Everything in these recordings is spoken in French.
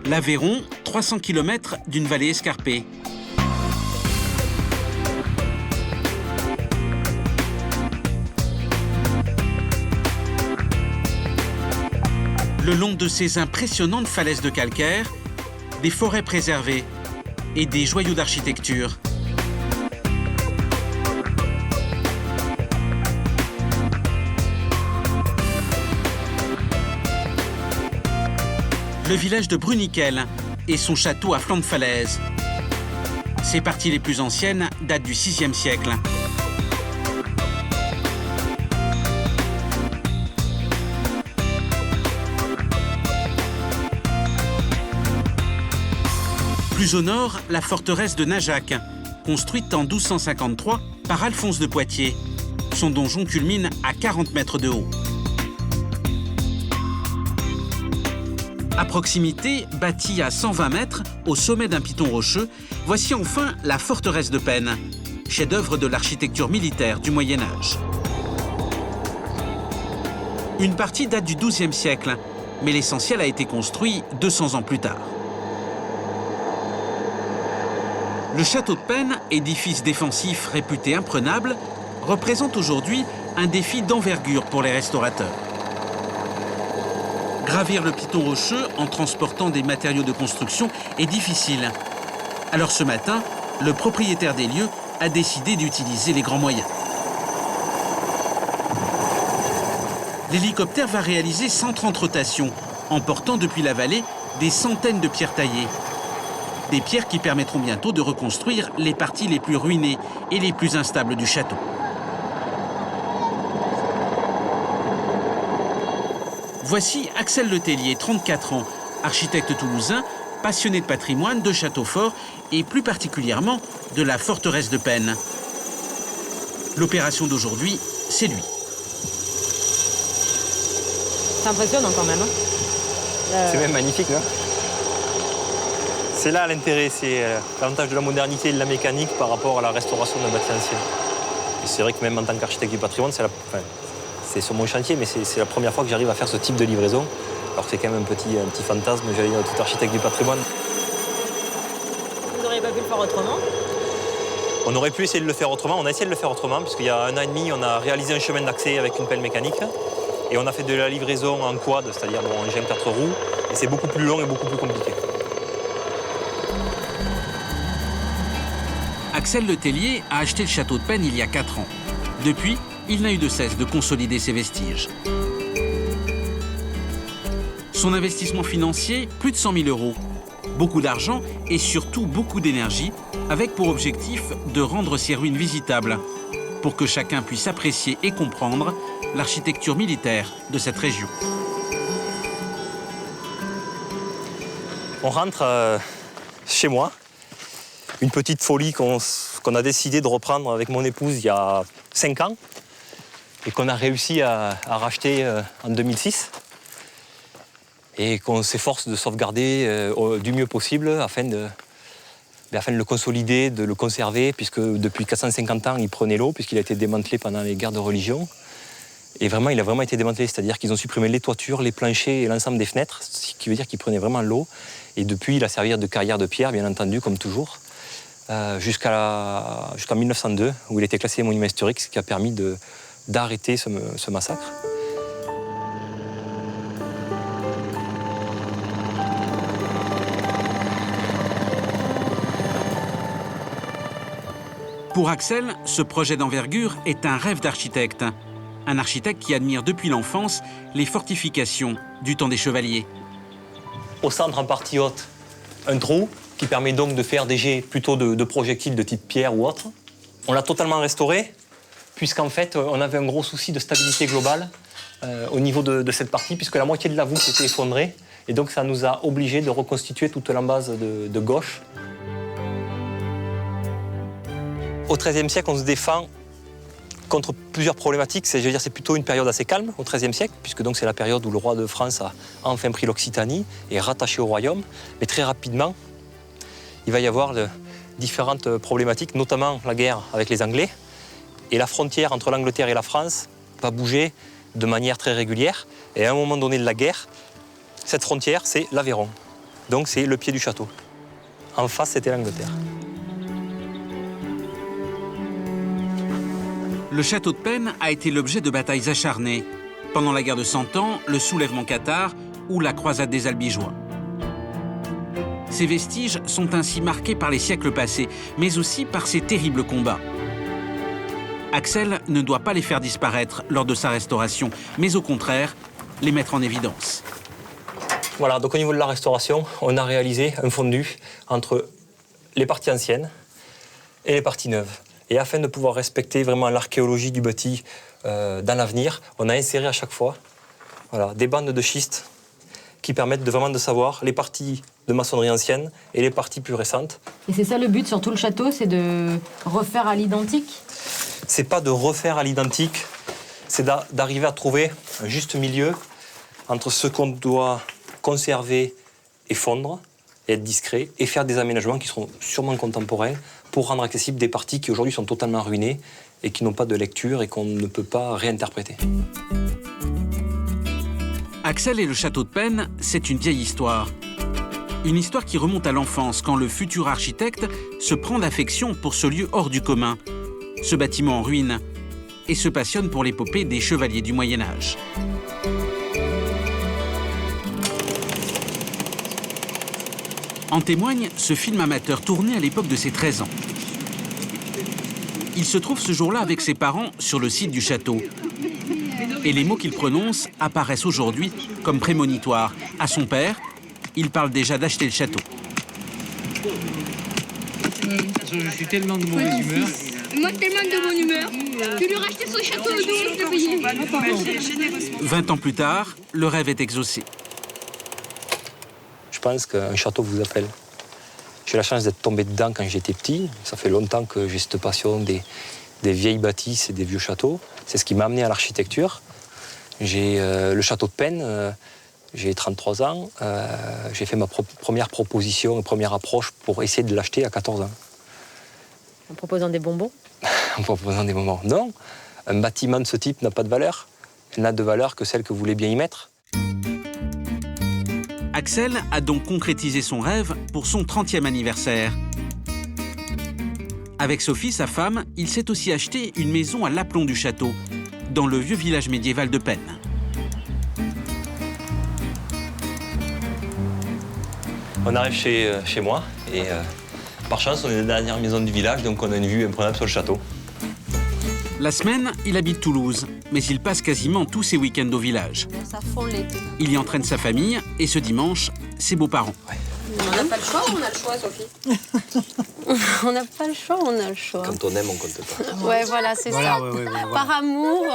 L'Aveyron, 300 km d'une vallée escarpée. Le long de ces impressionnantes falaises de calcaire, des forêts préservées et des joyaux d'architecture. Le village de Bruniquel et son château à flanc de falaise. Ses parties les plus anciennes datent du VIe siècle. Plus au nord, la forteresse de Najac, construite en 1253 par Alphonse de Poitiers. Son donjon culmine à 40 mètres de haut. À proximité, bâtie à 120 mètres, au sommet d'un piton rocheux, voici enfin la forteresse de Penne, chef-d'œuvre de l'architecture militaire du Moyen-Âge. Une partie date du XIIe siècle, mais l'essentiel a été construit 200 ans plus tard. Le château de Penne, édifice défensif réputé imprenable, représente aujourd'hui un défi d'envergure pour les restaurateurs. Gravir le piton rocheux en transportant des matériaux de construction est difficile. Alors ce matin, le propriétaire des lieux a décidé d'utiliser les grands moyens. L'hélicoptère va réaliser 130 rotations, emportant depuis la vallée des centaines de pierres taillées. Des pierres qui permettront bientôt de reconstruire les parties les plus ruinées et les plus instables du château. Voici Axel Letellier, 34 ans, architecte toulousain, passionné de patrimoine, de châteaux forts et plus particulièrement de la forteresse de Penne. L'opération d'aujourd'hui, c'est lui. C'est impressionnant quand même. Hein. C'est même magnifique, non? C'est là l'intérêt, c'est l'avantage de la modernité et de la mécanique par rapport à la restauration d'un bâti ancien. Et c'est vrai que même en tant qu'architecte du patrimoine, c'est sur mon chantier, mais c'est la première fois que j'arrive à faire ce type de livraison, alors que c'est quand même un petit fantasme, j'allais dire, tout architecte du patrimoine. Vous n'auriez pas pu le faire autrement? On aurait pu essayer de le faire autrement, on a essayé de le faire autrement, puisqu'il y a 1 an et demi, on a réalisé un chemin d'accès avec une pelle mécanique, et on a fait de la livraison en quad, c'est-à-dire en engin 4 roues, et c'est beaucoup plus long et beaucoup plus compliqué. Axel Letellier a acheté le château de Penne il y a 4 ans. Depuis, il n'a eu de cesse de consolider ses vestiges. Son investissement financier, plus de 100 000 €. Beaucoup d'argent et surtout beaucoup d'énergie, avec pour objectif de rendre ces ruines visitables, pour que chacun puisse apprécier et comprendre l'architecture militaire de cette région. On rentre chez moi. Une petite folie qu'on a décidé de reprendre avec mon épouse il y a 5 ans et qu'on a réussi à racheter en 2006 et qu'on s'efforce de sauvegarder du mieux possible afin de le consolider, de le conserver, puisque depuis 450 ans, il prenait l'eau, puisqu'il a été démantelé pendant les guerres de religion. Et vraiment, il a vraiment été démantelé, c'est-à-dire qu'ils ont supprimé les toitures, les planchers et l'ensemble des fenêtres, ce qui veut dire qu'il prenait vraiment l'eau. Et depuis, il a servi de carrière de pierre, bien entendu, comme toujours. Jusqu'en 1902, où il était classé monument historique, ce qui a permis d'arrêter ce massacre. Pour Axel, ce projet d'envergure est un rêve d'architecte. Un architecte qui admire depuis l'enfance les fortifications du temps des chevaliers. Au centre, en partie haute, un trou qui permet donc de faire des jets plutôt de projectiles de type pierre ou autre. On l'a totalement restauré, puisqu'en fait, on avait un gros souci de stabilité globale au niveau de cette partie, puisque la moitié de la voûte était effondrée. Et donc, ça nous a obligés de reconstituer toute l'embase de gauche. Au XIIIe siècle, on se défend contre plusieurs problématiques. C'est plutôt une période assez calme au XIIIe siècle, puisque donc c'est la période où le roi de France a enfin pris l'Occitanie et est rattaché au royaume. Mais très rapidement, il va y avoir différentes problématiques, notamment la guerre avec les Anglais. Et la frontière entre l'Angleterre et la France va bouger de manière très régulière. Et à un moment donné de la guerre, cette frontière, c'est l'Aveyron. Donc c'est le pied du château. En face, c'était l'Angleterre. Le château de Penn a été l'objet de batailles acharnées pendant la guerre de 100 ans, le soulèvement cathare ou la croisade des Albigeois. Ces vestiges sont ainsi marqués par les siècles passés, mais aussi par ces terribles combats. Axel ne doit pas les faire disparaître lors de sa restauration, mais au contraire, les mettre en évidence. Voilà, donc au niveau de la restauration, on a réalisé un fondu entre les parties anciennes et les parties neuves. Et afin de pouvoir respecter vraiment l'archéologie du bâti dans l'avenir, on a inséré à chaque fois des bandes de schiste qui permettent vraiment de savoir les parties de maçonnerie ancienne et les parties plus récentes. Et c'est ça le but sur tout le château, c'est de refaire à l'identique? C'est pas de refaire à l'identique, c'est d'arriver à trouver un juste milieu entre ce qu'on doit conserver et fondre, et être discret, et faire des aménagements qui seront sûrement contemporains pour rendre accessibles des parties qui aujourd'hui sont totalement ruinées et qui n'ont pas de lecture et qu'on ne peut pas réinterpréter. Axel et le château de Penn, c'est une vieille histoire. Une histoire qui remonte à l'enfance, quand le futur architecte se prend d'affection pour ce lieu hors du commun, ce bâtiment en ruine, et se passionne pour l'épopée des chevaliers du Moyen-Âge. En témoigne ce film amateur tourné à l'époque de ses 13 ans. Il se trouve ce jour-là avec ses parents sur le site du château. Et les mots qu'il prononce apparaissent aujourd'hui comme prémonitoires. À son père, il parle déjà d'acheter le château. Je suis tellement de mauvaise humeur. Moi, tellement de bonne humeur. Tu lui rachetais son château de 12 de payer. 20 ans plus tard, le rêve est exaucé. Je pense qu'un château vous appelle. J'ai la chance d'être tombé dedans quand j'étais petit. Ça fait longtemps que j'ai cette passion des vieilles bâtisses et des vieux châteaux. C'est ce qui m'a amené à l'architecture. J'ai le château de Penn, j'ai 33 ans. J'ai fait ma première proposition et première approche pour essayer de l'acheter à 14 ans. En proposant des bonbons? En proposant des moments. Non, un bâtiment de ce type n'a pas de valeur. Il n'a de valeur que celle que vous voulez bien y mettre. Axel a donc concrétisé son rêve pour son 30e anniversaire. Avec Sophie, sa femme, il s'est aussi acheté une maison à l'aplomb du château, dans le vieux village médiéval de Penn. On arrive chez moi et par chance, on est la dernière maison du village, donc on a une vue imprenable sur le château. La semaine, il habite Toulouse, mais il passe quasiment tous ses week-ends au village. Ça fond l'été. Il y entraîne sa famille et ce dimanche, ses beaux-parents. On n'a pas le choix ou on a le choix, Sophie? On n'a pas le choix ou on a le choix? Quand on aime, on compte pas. Ouais, voilà, c'est ça. Voilà. Par amour,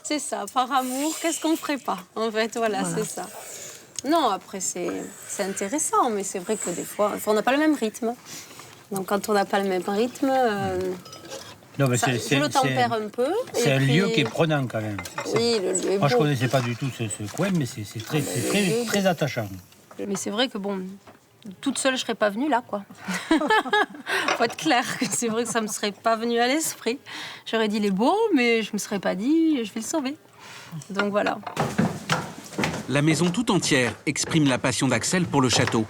c'est ça, par amour, qu'est-ce qu'on ferait pas? En fait, voilà. C'est ça. Non, après, c'est intéressant, mais c'est vrai que des fois, on n'a pas le même rythme. Donc, quand on n'a pas le même rythme, Non, mais je le tempère un peu. C'est un lieu qui est prenant quand même. Oui, le lieu est Moi, je ne beau. connaissais pas du tout ce coin, mais c'est très attachant. Mais c'est vrai que, bon, toute seule, je ne serais pas venue là, quoi. Faut être clair, c'est vrai que ça ne me serait pas venu à l'esprit. J'aurais dit, il est beau, mais je ne me serais pas dit, je vais le sauver. Donc, voilà. La maison tout entière exprime la passion d'Axel pour le château.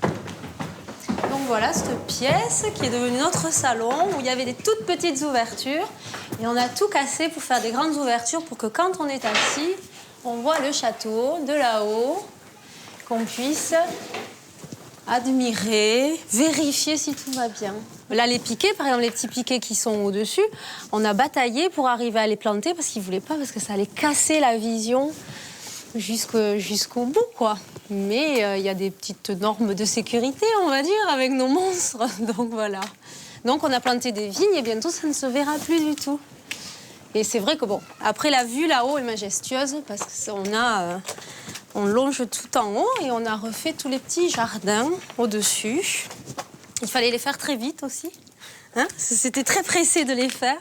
Donc voilà, cette pièce qui est devenue notre salon, où il y avait des toutes petites ouvertures. Et on a tout cassé pour faire des grandes ouvertures pour que quand on est assis, on voit le château de là-haut, qu'on puisse admirer, vérifier si tout va bien. Là, les piquets, par exemple, les petits piquets qui sont au-dessus, on a bataillé pour arriver à les planter parce qu'ils ne voulaient pas, parce que ça allait casser la vision jusqu'au bout, quoi. Mais il y a des petites normes de sécurité, on va dire, avec nos monstres. Donc voilà. Donc on a planté des vignes et bientôt ça ne se verra plus du tout. Et c'est vrai que bon, après la vue là-haut est majestueuse parce on longe tout en haut et on a refait tous les petits jardins au-dessus. Il fallait les faire très vite aussi. Hein? C'était très pressé de les faire,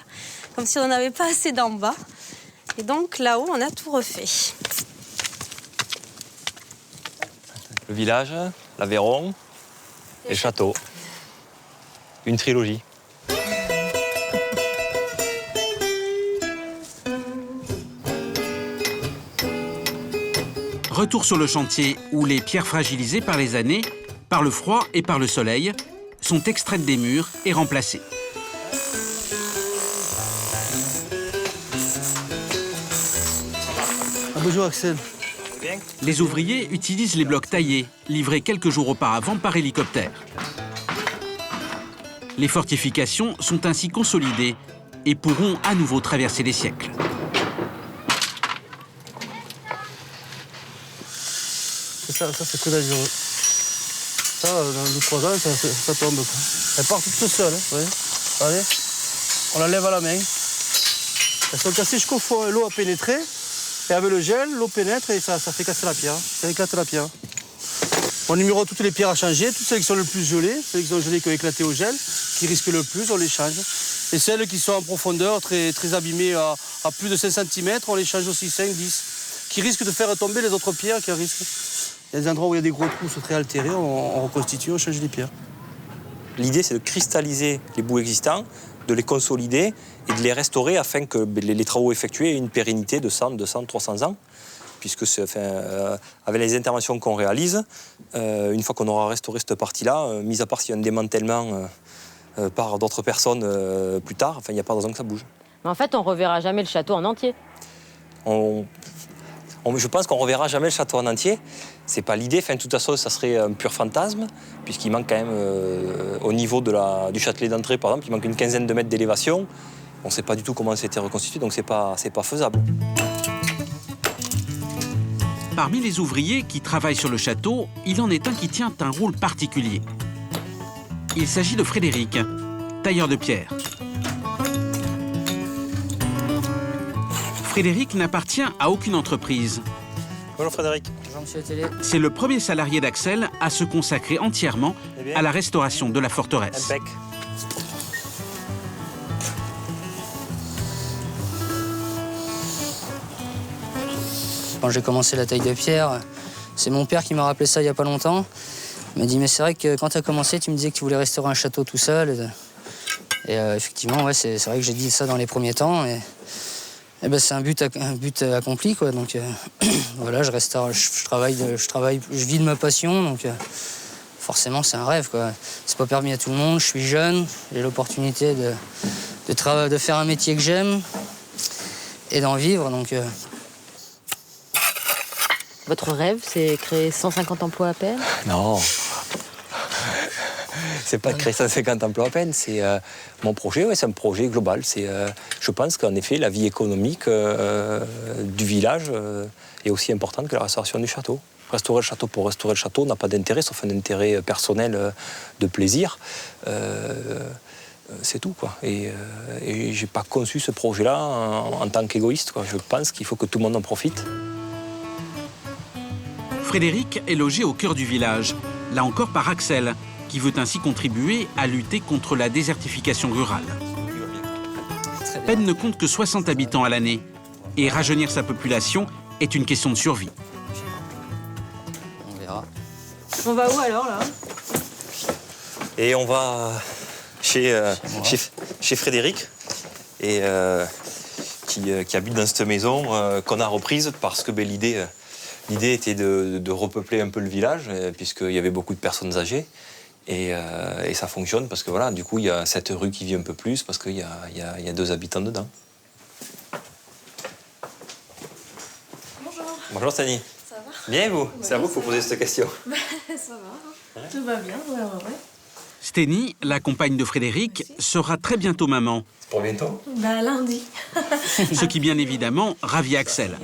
comme si on n'avait pas assez d'en bas. Et donc là-haut, on a tout refait. Le village, l'Aveyron et le château. Une trilogie. Retour sur le chantier où les pierres fragilisées par les années, par le froid et par le soleil, sont extraites des murs et remplacées. Bonjour Axel. Les ouvriers utilisent les blocs taillés, livrés quelques jours auparavant par hélicoptère. Les fortifications sont ainsi consolidées et pourront à nouveau traverser les siècles. Ça c'est que dangereux. Ça, dans 2-3 ans, ça tombe. Quoi. Elle part toute seule. Hein, vous voyez. Allez, on la lève à la main. Elles sont cassées jusqu'au fond, l'eau a pénétré. Et avec le gel, l'eau pénètre et ça fait casser la pierre. Ça éclate la pierre. On numérote toutes les pierres à changer, toutes celles qui sont le plus gelées, celles qui sont gelées qui ont éclaté au gel, qui risquent le plus, on les change. Et celles qui sont en profondeur, très abîmées à plus de 5 cm, on les change aussi 5, 10. Qui risquent de faire tomber les autres pierres qui risquent. Il y a des endroits où il y a des gros trous très altérés, on reconstitue, on change les pierres. L'idée, c'est de cristalliser les bouts existants, de les consolider et de les restaurer afin que les travaux effectués aient une pérennité de 100, 200, 300 ans. Puisque avec les interventions qu'on réalise, une fois qu'on aura restauré cette partie-là, mis à part s'il y a un démantèlement par d'autres personnes plus tard, il n'y a pas de raison que ça bouge. Mais en fait, on reverra jamais le château en entier. Je pense qu'on ne reverra jamais le château en entier. C'est pas l'idée. De toute façon, ça serait un pur fantasme, puisqu'il manque quand même, au niveau du Châtelet d'entrée, par exemple, il manque une quinzaine de mètres d'élévation. On ne sait pas du tout comment ça a été reconstitué, donc c'est pas faisable. Parmi les ouvriers qui travaillent sur le château, il en est un qui tient un rôle particulier. Il s'agit de Frédéric, tailleur de pierre. Frédéric n'appartient à aucune entreprise. Bonjour Frédéric. Bonjour Monsieur Télé. C'est le premier salarié d'Axel à se consacrer entièrement à la restauration de la forteresse. Impec. Quand j'ai commencé la taille de pierre, c'est mon père qui m'a rappelé ça il n'y a pas longtemps. Il m'a dit, mais c'est vrai que quand tu as commencé, tu me disais que tu voulais restaurer un château tout seul. Et effectivement, ouais, c'est vrai que j'ai dit ça dans les premiers temps. Et ben, c'est un but accompli, quoi. Donc voilà, je restaure, je travaille, je vis de ma passion. Donc forcément, c'est un rêve, quoi. C'est pas permis à tout le monde. Je suis jeune, j'ai l'opportunité de faire un métier que j'aime et d'en vivre. Donc Votre rêve, c'est créer 150 emplois à peine? Non. C'est pas de créer 150 emplois à peine, c'est mon projet, ouais, c'est un projet global. Je pense qu'en effet, la vie économique du village est aussi importante que la restauration du château. Restaurer le château pour restaurer le château n'a pas d'intérêt, sauf un intérêt personnel de plaisir. C'est tout, quoi. Et j'ai pas conçu ce projet-là en tant qu'égoïste, quoi. Je pense qu'il faut que tout le monde en profite. Frédéric est logé au cœur du village, là encore par Axel, qui veut ainsi contribuer à lutter contre la désertification rurale. Penne ne compte que 60 habitants à l'année, et rajeunir sa population est une question de survie. on verra. On va où alors, là? Et on va chez Frédéric, et, qui habite dans cette maison qu'on a reprise parce que l'idée était de repeupler un peu le village, puisqu'il y avait beaucoup de personnes âgées. Et ça fonctionne parce que voilà, du coup, il y a cette rue qui vit un peu plus parce qu'il y a 2 habitants dedans. Bonjour. Bonjour Stani. Ça va? Bien vous? C'est à vous qu'il faut poser cette question. Ça va. Tout va bien, ouais. Sténie, la compagne de Frédéric, sera très bientôt maman, C'est pour bientôt? Lundi. ce qui bien évidemment ravit Axel.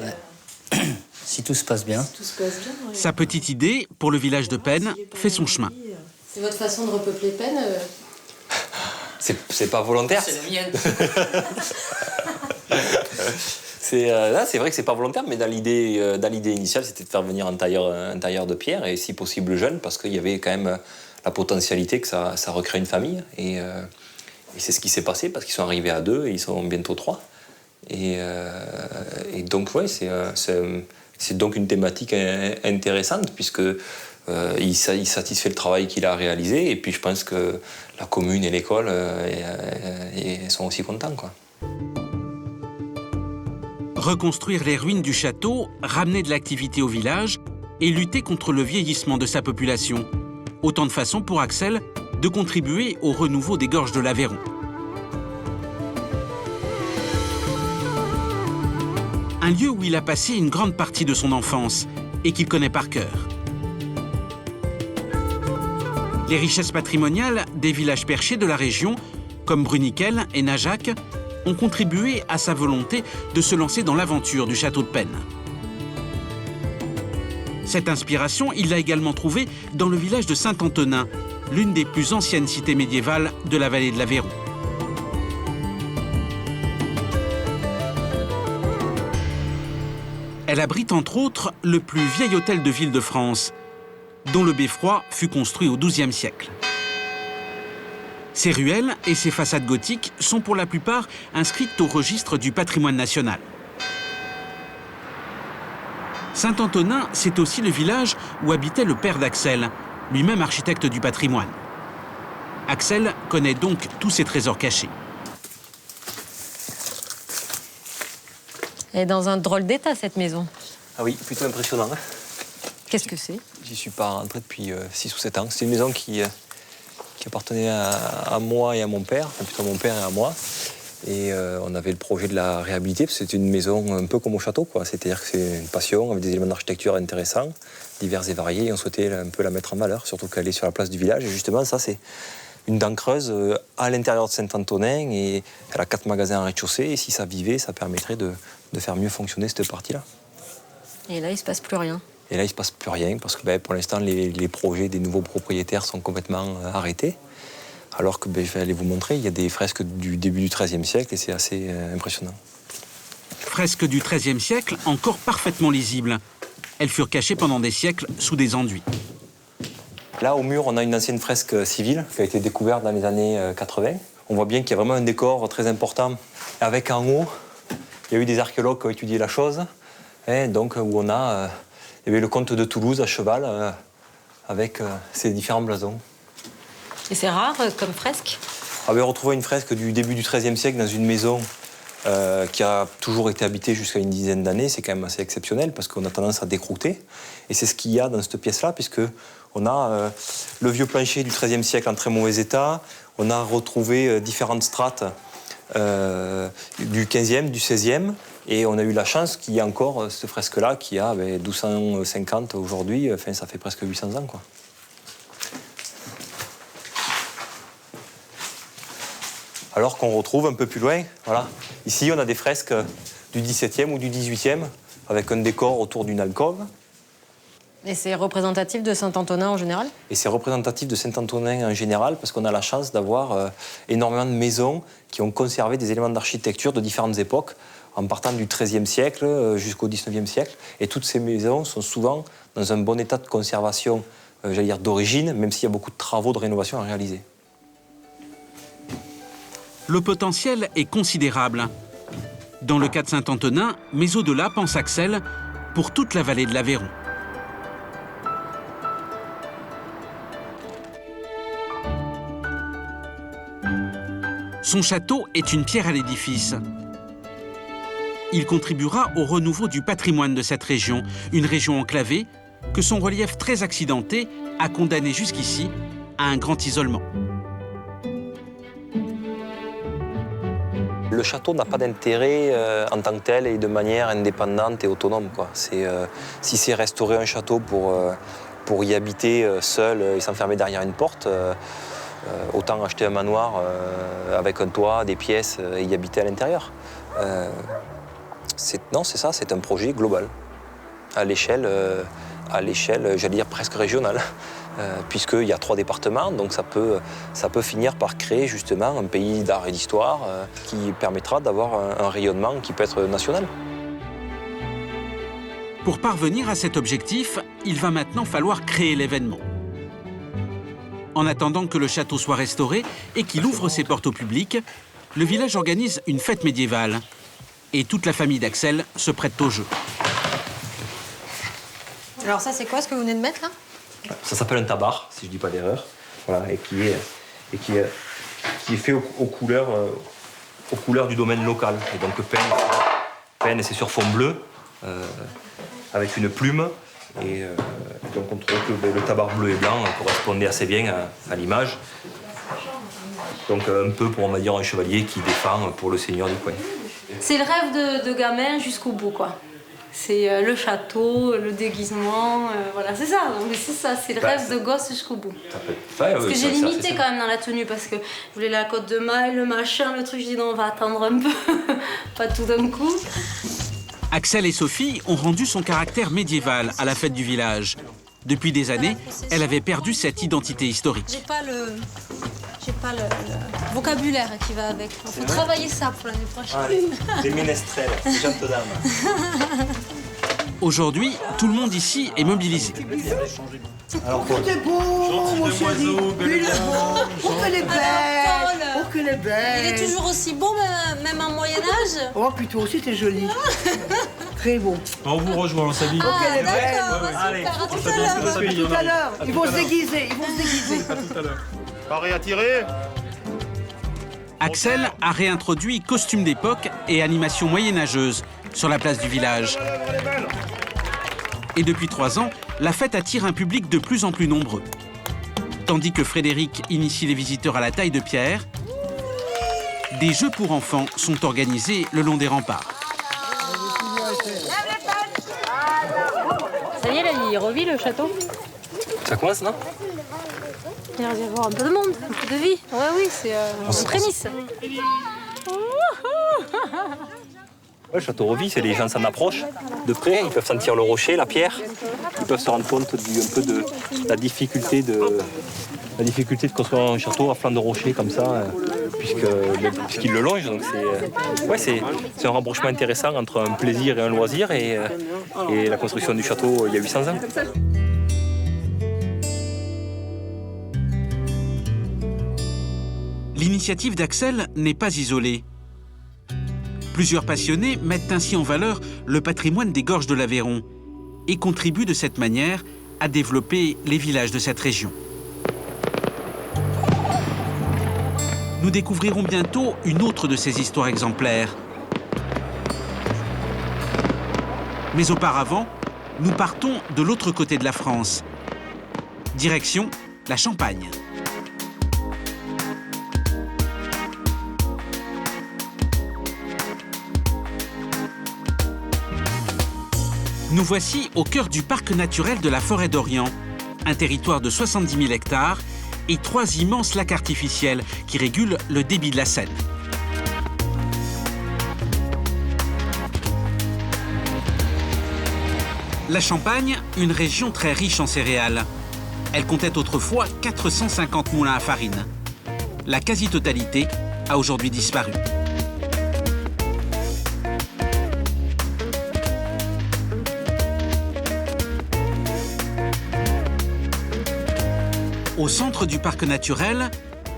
Si tout se passe bien. Tout se passe bien. Ouais. Sa petite idée pour le village de Penne fait son chemin. C'est votre façon de repeupler Penne C'est pas volontaire. C'est la mienne. C'est vrai que c'est pas volontaire, mais dans l'idée initiale, c'était de faire venir un tailleur de pierre, et si possible jeune, parce qu'il y avait quand même la potentialité que ça recrée une famille. Et c'est ce qui s'est passé, parce qu'ils sont arrivés à 2 et ils sont bientôt 3. Et donc, ouais, c'est donc une thématique intéressante, puisque il satisfait le travail qu'il a réalisé, et puis je pense que la commune et l'école sont aussi contents, quoi. Reconstruire les ruines du château, ramener de l'activité au village et lutter contre le vieillissement de sa population. Autant de façons pour Axel de contribuer au renouveau des gorges de l'Aveyron. Un lieu où il a passé une grande partie de son enfance et qu'il connaît par cœur. Les richesses patrimoniales des villages perchés de la région, comme Bruniquel et Najac, ont contribué à sa volonté de se lancer dans l'aventure du château de Pennes. Cette inspiration, il l'a également trouvée dans le village de Saint-Antonin, l'une des plus anciennes cités médiévales de la vallée de l'Aveyron. Elle abrite entre autres le plus vieil hôtel de ville de France, dont le beffroi fut construit au XIIe siècle. Ses ruelles et ses façades gothiques sont pour la plupart inscrites au registre du patrimoine national. Saint-Antonin, c'est aussi le village où habitait le père d'Axel, lui-même architecte du patrimoine. Axel connaît donc tous ces trésors cachés. Elle est dans un drôle d'état, cette maison. Ah oui, plutôt impressionnant. Qu'est-ce que c'est? J'y suis pas rentré depuis 6 ou 7 ans. C'est une maison qui appartenait à moi et à mon père, enfin plutôt à mon père et à moi. Et on avait le projet de la réhabiliter, parce que c'est une maison un peu comme au château, quoi. C'est-à-dire que c'est une passion, avec des éléments d'architecture intéressants, divers et variés, et on souhaitait un peu la mettre en valeur, surtout qu'elle est sur la place du village. Et justement, ça, c'est une dent creuse à l'intérieur de Saint-Antonin, et elle a 4 magasins en rez-de-chaussée, et si ça vivait, ça permettrait de faire mieux fonctionner cette partie-là. Et là, il ne se passe plus rien. Et là, il ne se passe plus rien, parce que pour l'instant, les projets des nouveaux propriétaires sont complètement arrêtés. Alors que, je vais aller vous montrer, il y a des fresques du début du XIIIe siècle, et c'est assez impressionnant. Fresques du XIIIe siècle, encore parfaitement lisibles. Elles furent cachées pendant des siècles sous des enduits. Là, au mur, on a une ancienne fresque civile qui a été découverte dans les années 80. On voit bien qu'il y a vraiment un décor très important. Avec en haut, il y a eu des archéologues qui ont étudié la chose, donc où on a le comte de Toulouse à cheval avec ses différents blasons. Et c'est rare comme fresque? Retrouver une fresque du début du XIIIe siècle dans une maison qui a toujours été habitée jusqu'à une dizaine d'années, c'est quand même assez exceptionnel parce qu'on a tendance à décroûter. Et c'est ce qu'il y a dans cette pièce-là, puisqu'on a le vieux plancher du XIIIe siècle en très mauvais état, on a retrouvé différentes strates du XVe, du XVIe, et on a eu la chance qu'il y ait encore cette fresque-là qui a 1250 aujourd'hui, enfin ça fait presque 800 ans, quoi. Alors qu'on retrouve un peu plus loin, voilà. Ici, on a des fresques du XVIIe ou du XVIIIe, avec un décor autour d'une alcôve. Et c'est représentatif de Saint-Antonin en général? Et c'est représentatif de Saint-Antonin en général, parce qu'on a la chance d'avoir énormément de maisons qui ont conservé des éléments d'architecture de différentes époques, en partant du XIIIe siècle jusqu'au XIXe siècle. Et toutes ces maisons sont souvent dans un bon état de conservation, j'allais dire d'origine, même s'il y a beaucoup de travaux de rénovation à réaliser. Le potentiel est considérable. Dans le cas de Saint-Antonin, mais au-delà, pense Axel, pour toute la vallée de l'Aveyron. Son château est une pierre à l'édifice. Il contribuera au renouveau du patrimoine de cette région, une région enclavée que son relief très accidenté a condamné jusqu'ici à un grand isolement. Le château n'a pas d'intérêt en tant que tel et de manière indépendante et autonome, quoi. Si c'est restaurer un château pour y habiter seul et s'enfermer derrière une porte, autant acheter un manoir avec un toit, des pièces et y habiter à l'intérieur. Non, c'est ça, c'est un projet global, à l'échelle, j'allais dire presque régionale. Puisqu'il y a 3 départements, donc ça peut finir par créer justement un pays d'art et d'histoire qui permettra d'avoir un rayonnement qui peut être national. Pour parvenir à cet objectif, il va maintenant falloir créer l'événement. En attendant que le château soit restauré et qu'il ouvre ses portes au public, le village organise une fête médiévale. Et toute la famille d'Axel se prête au jeu. Alors ça, c'est quoi ce que vous venez de mettre là? Ça s'appelle un tabar, si je ne dis pas d'erreur, voilà, et qui est fait aux couleurs du domaine local. Et donc Pennes peine, c'est sur fond bleu, avec une plume. Et donc on trouve que le tabard bleu et blanc correspondait assez bien à l'image. Donc un peu pour, on va dire, un chevalier qui défend pour le seigneur du coin. C'est le rêve de gamin jusqu'au bout, quoi. C'est le château, le déguisement, voilà, c'est ça. Donc c'est ça, c'est le rêve de gosse jusqu'au bout. Parce que j'ai limité quand même dans la tenue, parce que je voulais la cotte de maille, le machin, le truc. Je dis non, on va attendre un peu, pas tout d'un coup. Axel et Sophie ont rendu son caractère médiéval à la fête du village. Depuis des années, elle avait perdu cette identité historique. J'ai pas le vocabulaire qui va avec. Il faut travailler ça pour l'année prochaine. Ah, les ménestrels, les gentes dames. Aujourd'hui, tout le monde ici est mobilisé. Alors, Oh, t'es beau, mon chéri. Il est beau. Oh, qu'elle est belle. Oh, qu'elle est belle. Il est toujours aussi beau, même en Moyen-Âge. Oh, puis toi aussi, t'es jolie. Très beau. On vous rejoint, on s'habille. Oh, qu'elle est belle. Allez, À tout à l'heure. Tout à l'heure. Ils vont se déguiser. Ils vont se déguiser. À tout à l'heure. Pareil à tirer. Axel a réintroduit costume d'époque et animation moyenâgeuse sur la place du village. Et depuis 3 ans, la fête attire un public de plus en plus nombreux. Tandis que Frédéric initie les visiteurs à la taille de pierre, des jeux pour enfants sont organisés le long des remparts. Ça y est, là, il revit le château. ça commence, non? Il va y avoir un peu de monde, un peu de vie. Ouais, oui, c'est en prémisse. Ouais, le château revit, c'est les gens s'en approchent de près, ils peuvent sentir le rocher, la pierre, ils peuvent se rendre compte un peu de la difficulté de construire un château à flanc de rocher comme ça, puisqu'il le longe. Donc c'est un rapprochement intéressant entre un plaisir et un loisir et la construction du château il y a 800 ans. L'initiative d'Axel n'est pas isolée. Plusieurs passionnés mettent ainsi en valeur le patrimoine des gorges de l'Aveyron et contribuent de cette manière à développer les villages de cette région. Nous découvrirons bientôt une autre de ces histoires exemplaires. Mais auparavant, nous partons de l'autre côté de la France. Direction la Champagne. Nous voici au cœur du parc naturel de la Forêt d'Orient, un territoire de 70 000 hectares et 3 immenses lacs artificiels qui régulent le débit de la Seine. La Champagne, une région très riche en céréales. Elle comptait autrefois 450 moulins à farine. La quasi-totalité a aujourd'hui disparu. Au centre du parc naturel,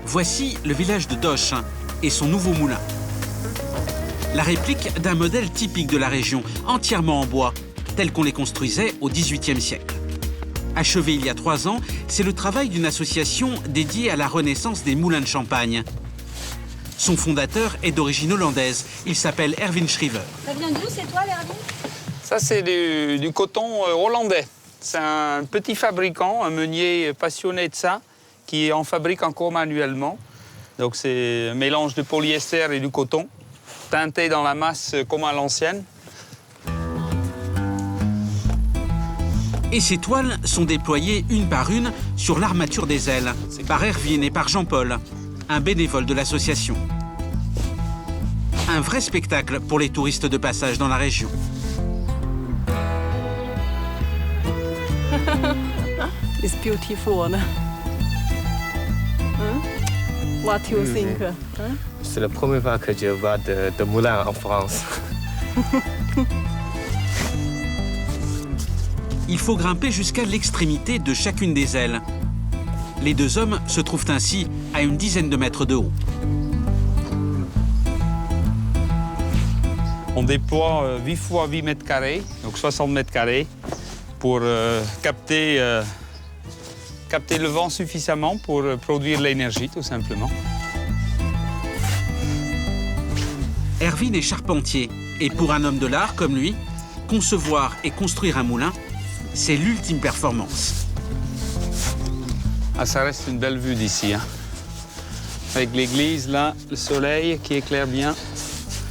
voici le village de Doche et son nouveau moulin. La réplique d'un modèle typique de la région, entièrement en bois, tel qu'on les construisait au XVIIIe siècle. Achevé il y a 3 ans, c'est le travail d'une association dédiée à la renaissance des moulins de Champagne. Son fondateur est d'origine hollandaise. Il s'appelle Erwin Schrijver. Ça vient d'où, c'est toi, l'Erwin? Ça, c'est du coton hollandais. C'est un petit fabricant, un meunier passionné de ça, qui en fabrique encore manuellement. Donc c'est un mélange de polyester et du coton, teinté dans la masse comme à l'ancienne. Et ces toiles sont déployées une par une sur l'armature des ailes, par Erwin et par Jean-Paul, un bénévole de l'association. Un vrai spectacle pour les touristes de passage dans la région. It's beautiful. What do you think? C'est la première fois que je vois de moulins en France. Il faut grimper jusqu'à l'extrémité de chacune des ailes. Les 2 hommes se trouvent ainsi à une dizaine de mètres de haut. On déploie 8 fois 8 mètres carrés, donc 60 mètres carrés, pour capter le vent suffisamment pour produire l'énergie, tout simplement. Erwin est charpentier Et pour un homme de l'art comme lui, concevoir et construire un moulin, c'est l'ultime performance. Ah, ça reste une belle vue d'ici. Hein. Avec l'église, là, le soleil qui éclaire bien,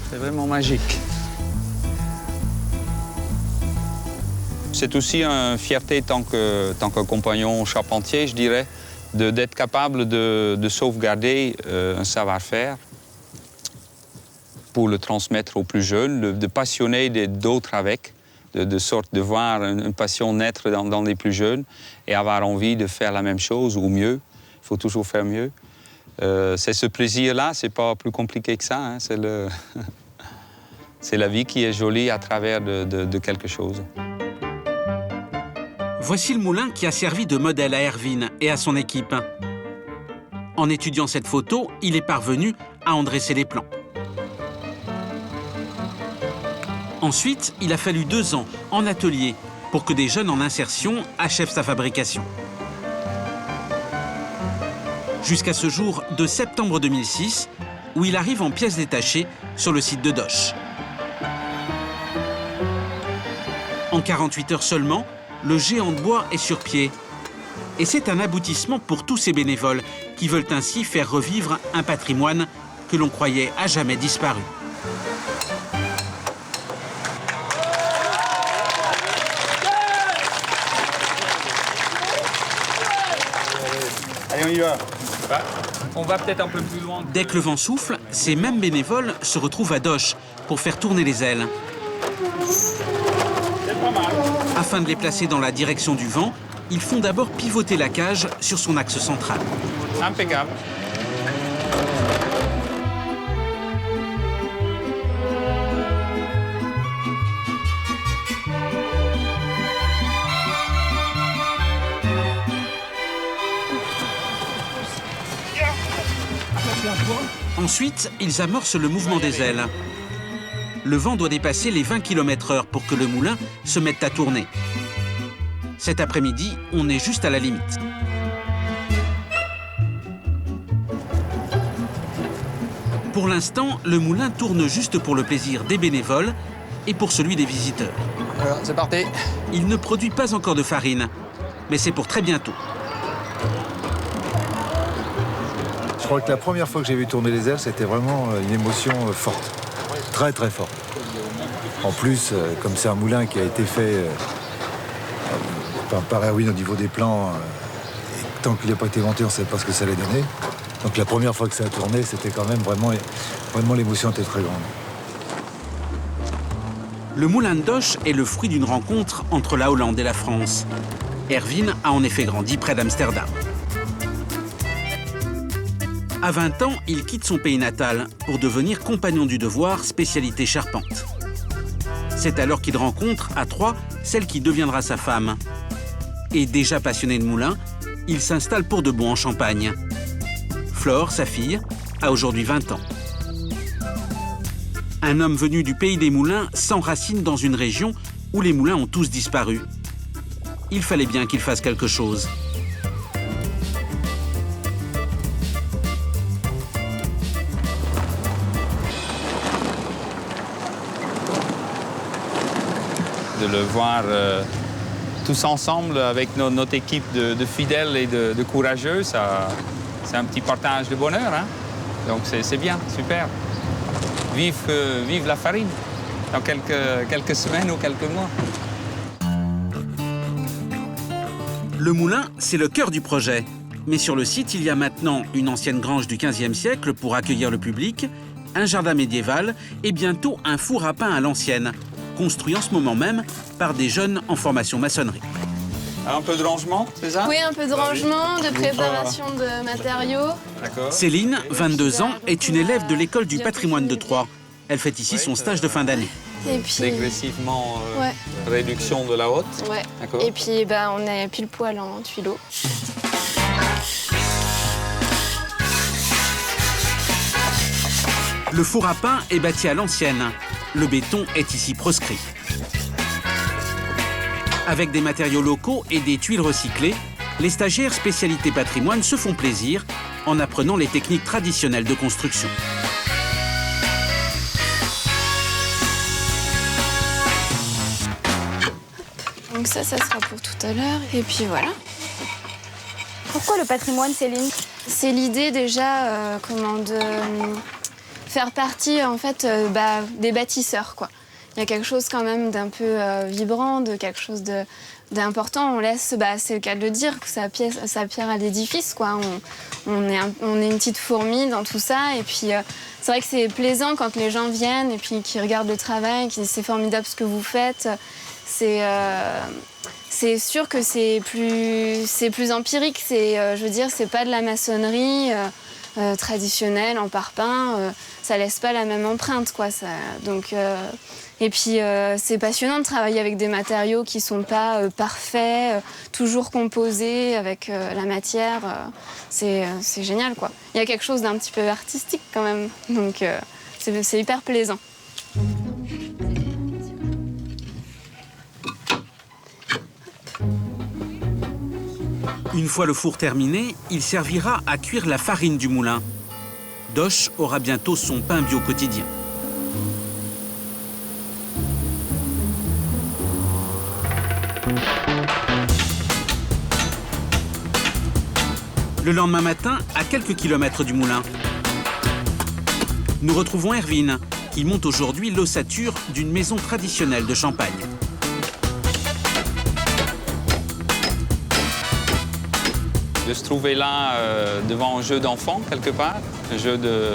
c'est vraiment magique. C'est aussi une fierté tant que compagnon charpentier, je dirais, d'être capable de sauvegarder un savoir-faire pour le transmettre aux plus jeunes, de passionner d'autres avec, de sorte de voir une passion naître dans les plus jeunes et avoir envie de faire la même chose ou mieux. Il faut toujours faire mieux. C'est ce plaisir-là, c'est pas plus compliqué que ça. Hein, c'est la vie qui est jolie à travers de quelque chose. Voici le moulin qui a servi de modèle à Erwin et à son équipe. En étudiant cette photo, il est parvenu à en dresser les plans. Ensuite, il a fallu 2 ans en atelier pour que des jeunes en insertion achèvent sa fabrication. Jusqu'à ce jour de septembre 2006, où il arrive en pièces détachées sur le site de Doche. En 48 heures seulement, le géant de bois est sur pied. Et c'est un aboutissement pour tous ces bénévoles qui veulent ainsi faire revivre un patrimoine que l'on croyait à jamais disparu. Allez, on y va. On va peut-être un peu plus loin. Dès que le vent souffle, ces mêmes bénévoles se retrouvent à Doche pour faire tourner les ailes. C'est pas mal. Afin de les placer dans la direction du vent, ils font d'abord pivoter la cage sur son axe central. Impeccable. Ensuite, ils amorcent le mouvement des ailes. Le vent doit dépasser les 20 km/h pour que le moulin se mette à tourner. Cet après-midi, on est juste à la limite. Pour l'instant, le moulin tourne juste pour le plaisir des bénévoles et pour celui des visiteurs. Voilà, c'est parti. Il ne produit pas encore de farine, mais c'est pour très bientôt. Je crois que la première fois que j'ai vu tourner les ailes, c'était vraiment une émotion forte. Très, très forte. En plus, comme c'est un moulin qui a été fait par Erwin au niveau des plans, et tant qu'il n'a pas été monté, on ne savait pas ce que ça allait donner. Donc la première fois que ça a tourné, c'était quand même vraiment l'émotion était très grande. Le moulin de Doche est le fruit d'une rencontre entre la Hollande et la France. Erwin a en effet grandi près d'Amsterdam. À 20 ans, il quitte son pays natal pour devenir compagnon du devoir, spécialité charpente. C'est alors qu'il rencontre, à Troyes, celle qui deviendra sa femme. Et déjà passionné de moulin, il s'installe pour de bon en Champagne. Flore, sa fille, a aujourd'hui 20 ans. Un homme venu du pays des moulins s'enracine dans une région où les moulins ont tous disparu. Il fallait bien qu'il fasse quelque chose. De le voir tous ensemble avec notre équipe de fidèles et de courageux, c'est un petit partage de bonheur. Hein? Donc c'est bien, super. Vive la farine dans quelques semaines ou quelques mois. Le moulin, c'est le cœur du projet. Mais sur le site, il y a maintenant une ancienne grange du XVe siècle pour accueillir le public, un jardin médiéval et bientôt un four à pain à l'ancienne, construit en ce moment même par des jeunes en formation maçonnerie. Un peu de rangement, c'est ça? Oui, un peu de rangement, de préparation de matériaux. Céline, 22 ans, est une élève de l'école du patrimoine de Troyes. Elle fait ici son stage de fin d'année. Et puis... Dégressivement, réduction de la haute. Ouais. Et puis on est pile poil en tuileau. Le four à pain est bâti à l'ancienne. Le béton est ici proscrit. Avec des matériaux locaux et des tuiles recyclées, les stagiaires spécialité patrimoine se font plaisir en apprenant les techniques traditionnelles de construction. Donc ça sera pour tout à l'heure. Et puis voilà. Pourquoi le patrimoine, Céline? C'est l'idée déjà de faire partie en fait des bâtisseurs, quoi. Il y a quelque chose quand même d'un peu vibrant, de quelque chose d'important. On laisse, c'est le cas de le dire, sa pierre à l'édifice, quoi. On est une petite fourmi dans tout ça. Et puis c'est vrai que c'est plaisant quand les gens viennent et puis qu'ils regardent le travail, qu'ils disent c'est formidable ce que vous faites. C'est sûr que c'est plus empirique. Je veux dire, c'est pas de la maçonnerie traditionnelle en parpaing. Ça laisse pas la même empreinte, quoi. Et puis c'est passionnant de travailler avec des matériaux qui sont pas parfaits, toujours composés avec la matière. C'est génial, quoi. Il y a quelque chose d'un petit peu artistique quand même. Donc c'est hyper plaisant. Une fois le four terminé, il servira à cuire la farine du moulin. Doche aura bientôt son pain bio quotidien. Le lendemain matin, à quelques kilomètres du moulin, nous retrouvons Erwin, qui monte aujourd'hui l'ossature d'une maison traditionnelle de Champagne. De se trouver là devant un jeu d'enfant quelque part, un jeu de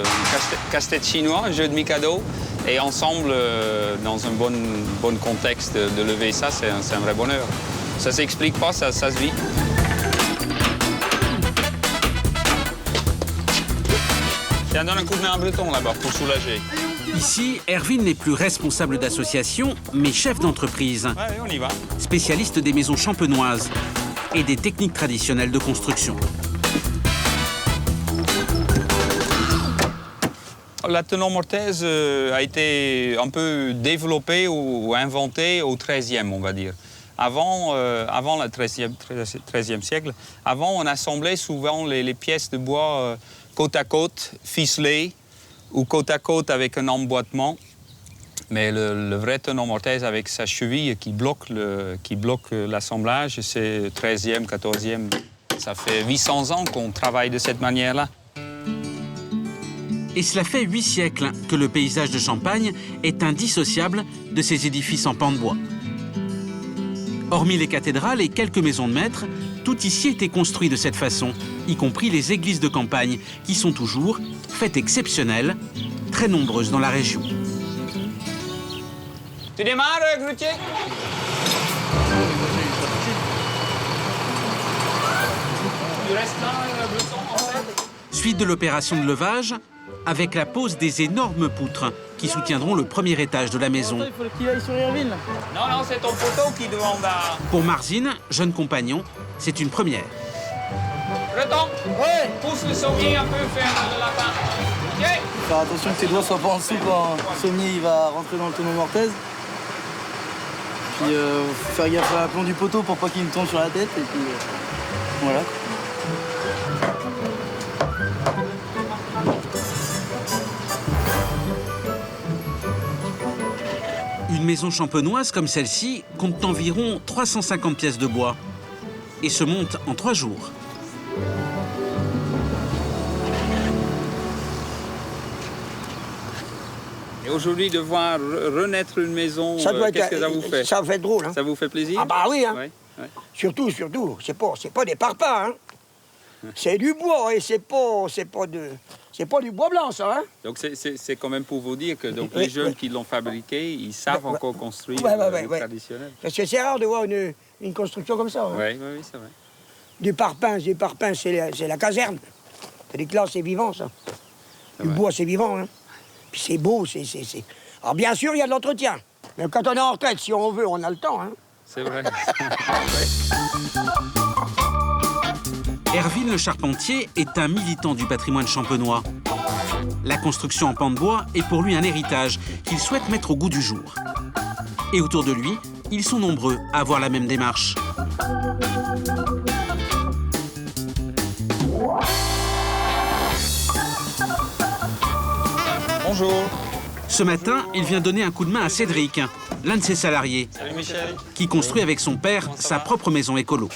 casse-tête chinois, un jeu de Mikado, et ensemble, dans un bon contexte de lever ça, c'est un vrai bonheur. Ça s'explique pas, ça se vit. Tiens, donne un coup de main à Breton là-bas pour soulager. Ici, Erwin n'est plus responsable d'association, mais chef d'entreprise. Ouais, on y va. Spécialiste des maisons champenoises et des techniques traditionnelles de construction. La tenon mortaise a été un peu développée ou inventée au XIIIe, on va dire. Avant le XIIIe siècle, avant, on assemblait souvent les pièces de bois côte à côte, ficelées, ou côte à côte avec un emboîtement. Mais le vrai tenon mortaise avec sa cheville qui bloque l'assemblage, c'est 13e, 14e. Ça fait 800 ans qu'on travaille de cette manière-là. Et cela fait 8 siècles que le paysage de Champagne est indissociable de ces édifices en pan de bois. Hormis les cathédrales et quelques maisons de maître, tout ici était construit de cette façon, y compris les églises de campagne, qui sont toujours, fait exceptionnelles, très nombreuses dans la région. Tu démarres, Grutier? Tu restes là, Breton, en fait? Suite de l'opération de levage, avec la pose des énormes poutres qui soutiendront le premier étage de la maison. Il faut qu'il aille sur Erwin. Non, c'est ton poteau qui demande à... Pour Marzine, jeune compagnon, c'est une première. Breton, pousse le sommier un peu faire le lapin. Ok? Faire attention que tes doigts soient pas en dessous quand le sommier il va rentrer dans le tenon mortaise. Puis faire gaffe à l'aplomb du poteau pour pas qu'il me tombe sur la tête. Et puis voilà. Une maison champenoise comme celle-ci compte environ 350 pièces de bois et se monte en 3 jours. Et aujourd'hui, de voir renaître une maison, qu'est-ce que ça vous fait? Ça fait drôle. Hein. Ça vous fait plaisir? Ah bah oui, hein. Ouais. Surtout, c'est pas des parpaings, hein. C'est du bois et c'est pas du bois blanc, ça, hein. Donc c'est quand même pour vous dire que donc, les jeunes qui l'ont fabriqué, ils savent encore construire le traditionnel. Parce que c'est rare de voir une construction comme ça. Hein. Oui, c'est vrai. Du parpaing, c'est la caserne. C'est que là, c'est vivant, ça. Du bois, c'est vivant, hein. Puis c'est beau, Alors bien sûr, il y a de l'entretien. Mais quand on est en retraite, si on veut, on a le temps, hein. C'est vrai. Erwin le Charpentier est un militant du patrimoine champenois. La construction en pan de bois est pour lui un héritage qu'il souhaite mettre au goût du jour. Et autour de lui, ils sont nombreux à avoir la même démarche. Bonjour. Ce matin, il vient donner un coup de main à Cédric, l'un de ses salariés, Salut Michel. qui construit avec son père sa propre maison écolo.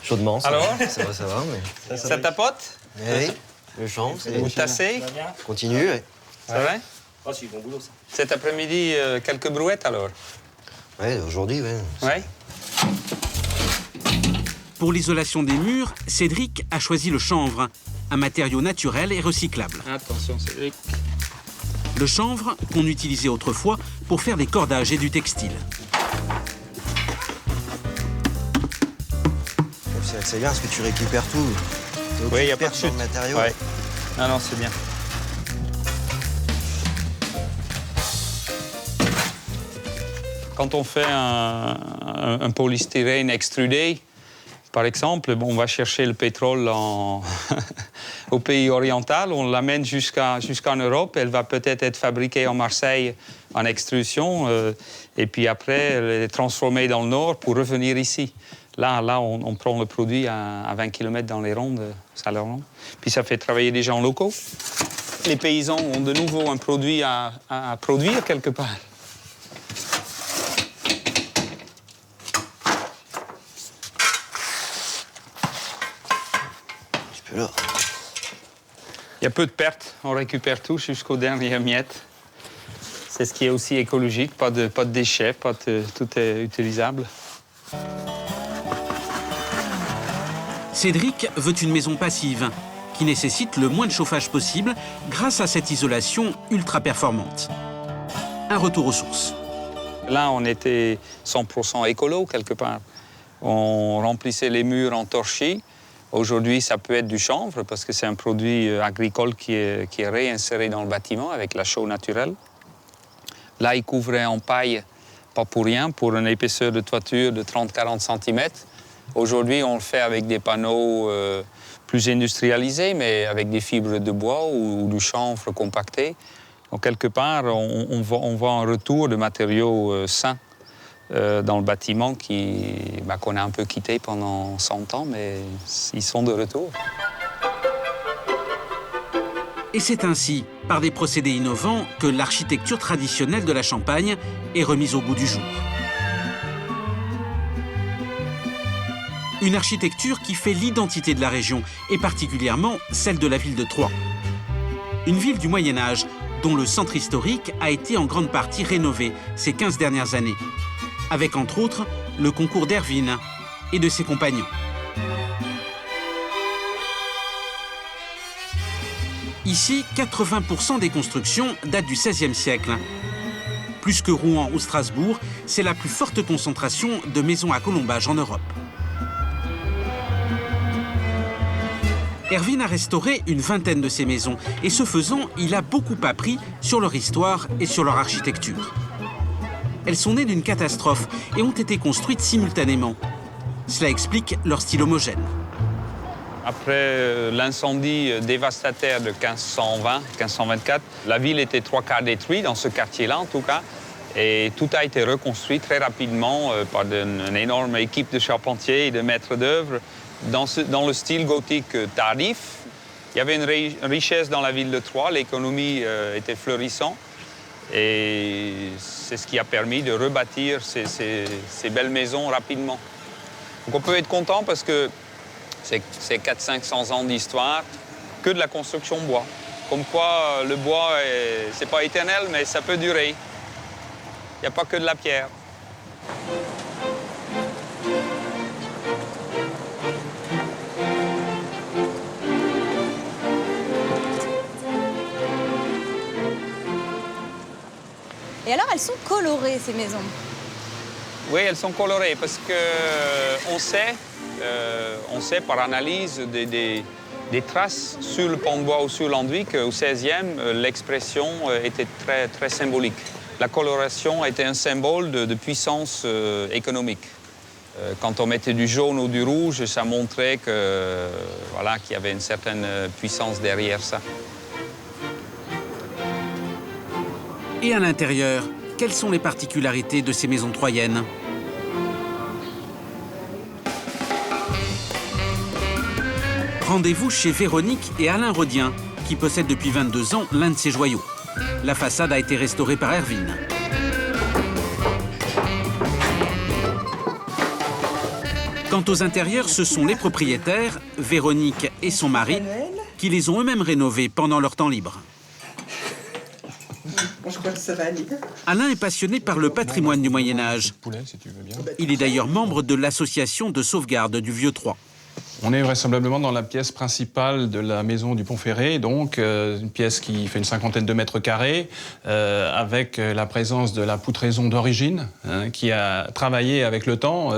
Chaudement, ça Alors va, ça va, mais... Ça tapote? Oui, le champ, c'est... Vous tassez? Continue, oui. C'est vrai? Ah, c'est bon boulot, ça. Cet après-midi, quelques brouettes alors? Oui, aujourd'hui, oui. Oui. Pour l'isolation des murs, Cédric a choisi le chanvre, un matériau naturel et recyclable. Attention Cédric. Le chanvre qu'on utilisait autrefois pour faire des cordages et du textile. C'est bien parce que tu récupères tout. Oui, il n'y a pas de dans chute. le matériau. Ouais. Non, c'est bien. Quand on fait un polystyrène extrudé, par exemple, on va chercher le pétrole au pays oriental, on l'amène jusqu'en Europe, elle va peut-être être fabriquée en Marseille en extrusion, et puis après, elle est transformée dans le nord pour revenir ici. Là on prend le produit à 20 km dans les rondes, Saint-Laurent. Puis ça fait travailler des gens locaux. Les paysans ont de nouveau un produit à produire quelque part. Là. Il y a peu de pertes, on récupère tout jusqu'aux dernières miettes. C'est ce qui est aussi écologique, pas de déchets, tout est utilisable. Cédric veut une maison passive, qui nécessite le moins de chauffage possible grâce à cette isolation ultra performante. Un retour aux sources. Là, on était 100% écolo quelque part. On remplissait les murs en torchis. Aujourd'hui, ça peut être du chanvre parce que c'est un produit agricole qui est réinséré dans le bâtiment avec la chaux naturelle. Là, il couvrait en paille, pas pour rien, pour une épaisseur de toiture de 30-40 cm. Aujourd'hui, on le fait avec des panneaux plus industrialisés, mais avec des fibres de bois ou du chanvre compacté. Donc, quelque part, on voit un retour de matériaux sains dans le bâtiment qu'on a un peu quitté pendant 100 ans, mais ils sont de retour. Et c'est ainsi, par des procédés innovants, que l'architecture traditionnelle de la Champagne est remise au goût du jour. Une architecture qui fait l'identité de la région, et particulièrement celle de la ville de Troyes. Une ville du Moyen-Âge, dont le centre historique a été en grande partie rénové ces 15 dernières années, avec entre autres le concours d'Hervine et de ses compagnons. Ici, 80% des constructions datent du XVIe siècle. Plus que Rouen ou Strasbourg, c'est la plus forte concentration de maisons à colombage en Europe. Hervine a restauré une vingtaine de ces maisons et ce faisant, il a beaucoup appris sur leur histoire et sur leur architecture. Elles sont nées d'une catastrophe et ont été construites simultanément. Cela explique leur style homogène. Après l'incendie dévastateur de 1520-1524, la ville était 3/4 détruite, dans ce quartier-là en tout cas. Et tout a été reconstruit très rapidement par une énorme équipe de charpentiers et de maîtres d'œuvre dans le style gothique tardif. Il y avait une richesse dans la ville de Troyes, l'économie était florissante. Et c'est ce qui a permis de rebâtir ces belles maisons rapidement. Donc on peut être content parce que c'est 400-500 ans d'histoire que de la construction bois. Comme quoi le bois, c'est pas éternel, mais ça peut durer. Il n'y a pas que de la pierre. Et alors, elles sont colorées, ces maisons? Oui, elles sont colorées parce qu'on sait par analyse des traces sur le pan de bois ou sur l'enduit qu'au XVIe, l'expression était très, très symbolique. La coloration était un symbole de puissance économique. Quand on mettait du jaune ou du rouge, ça montrait qu'il y avait une certaine puissance derrière ça. Et à l'intérieur, quelles sont les particularités de ces maisons troyennes? Rendez-vous chez Véronique et Alain Rodien, qui possèdent depuis 22 ans l'un de ces joyaux. La façade a été restaurée par Erwin. Quant aux intérieurs, ce sont les propriétaires, Véronique et son mari, qui les ont eux-mêmes rénovés pendant leur temps libre. Bon, je crois que ça va aller. Alain est passionné par le patrimoine du Moyen-Âge. Il est d'ailleurs membre de l'association de sauvegarde du Vieux Troyes. On est vraisemblablement dans la pièce principale de la maison du Pont-Ferré, donc une pièce qui fait une 50aine de mètres carrés, avec la présence de la poutraison d'origine, qui a travaillé avec le temps.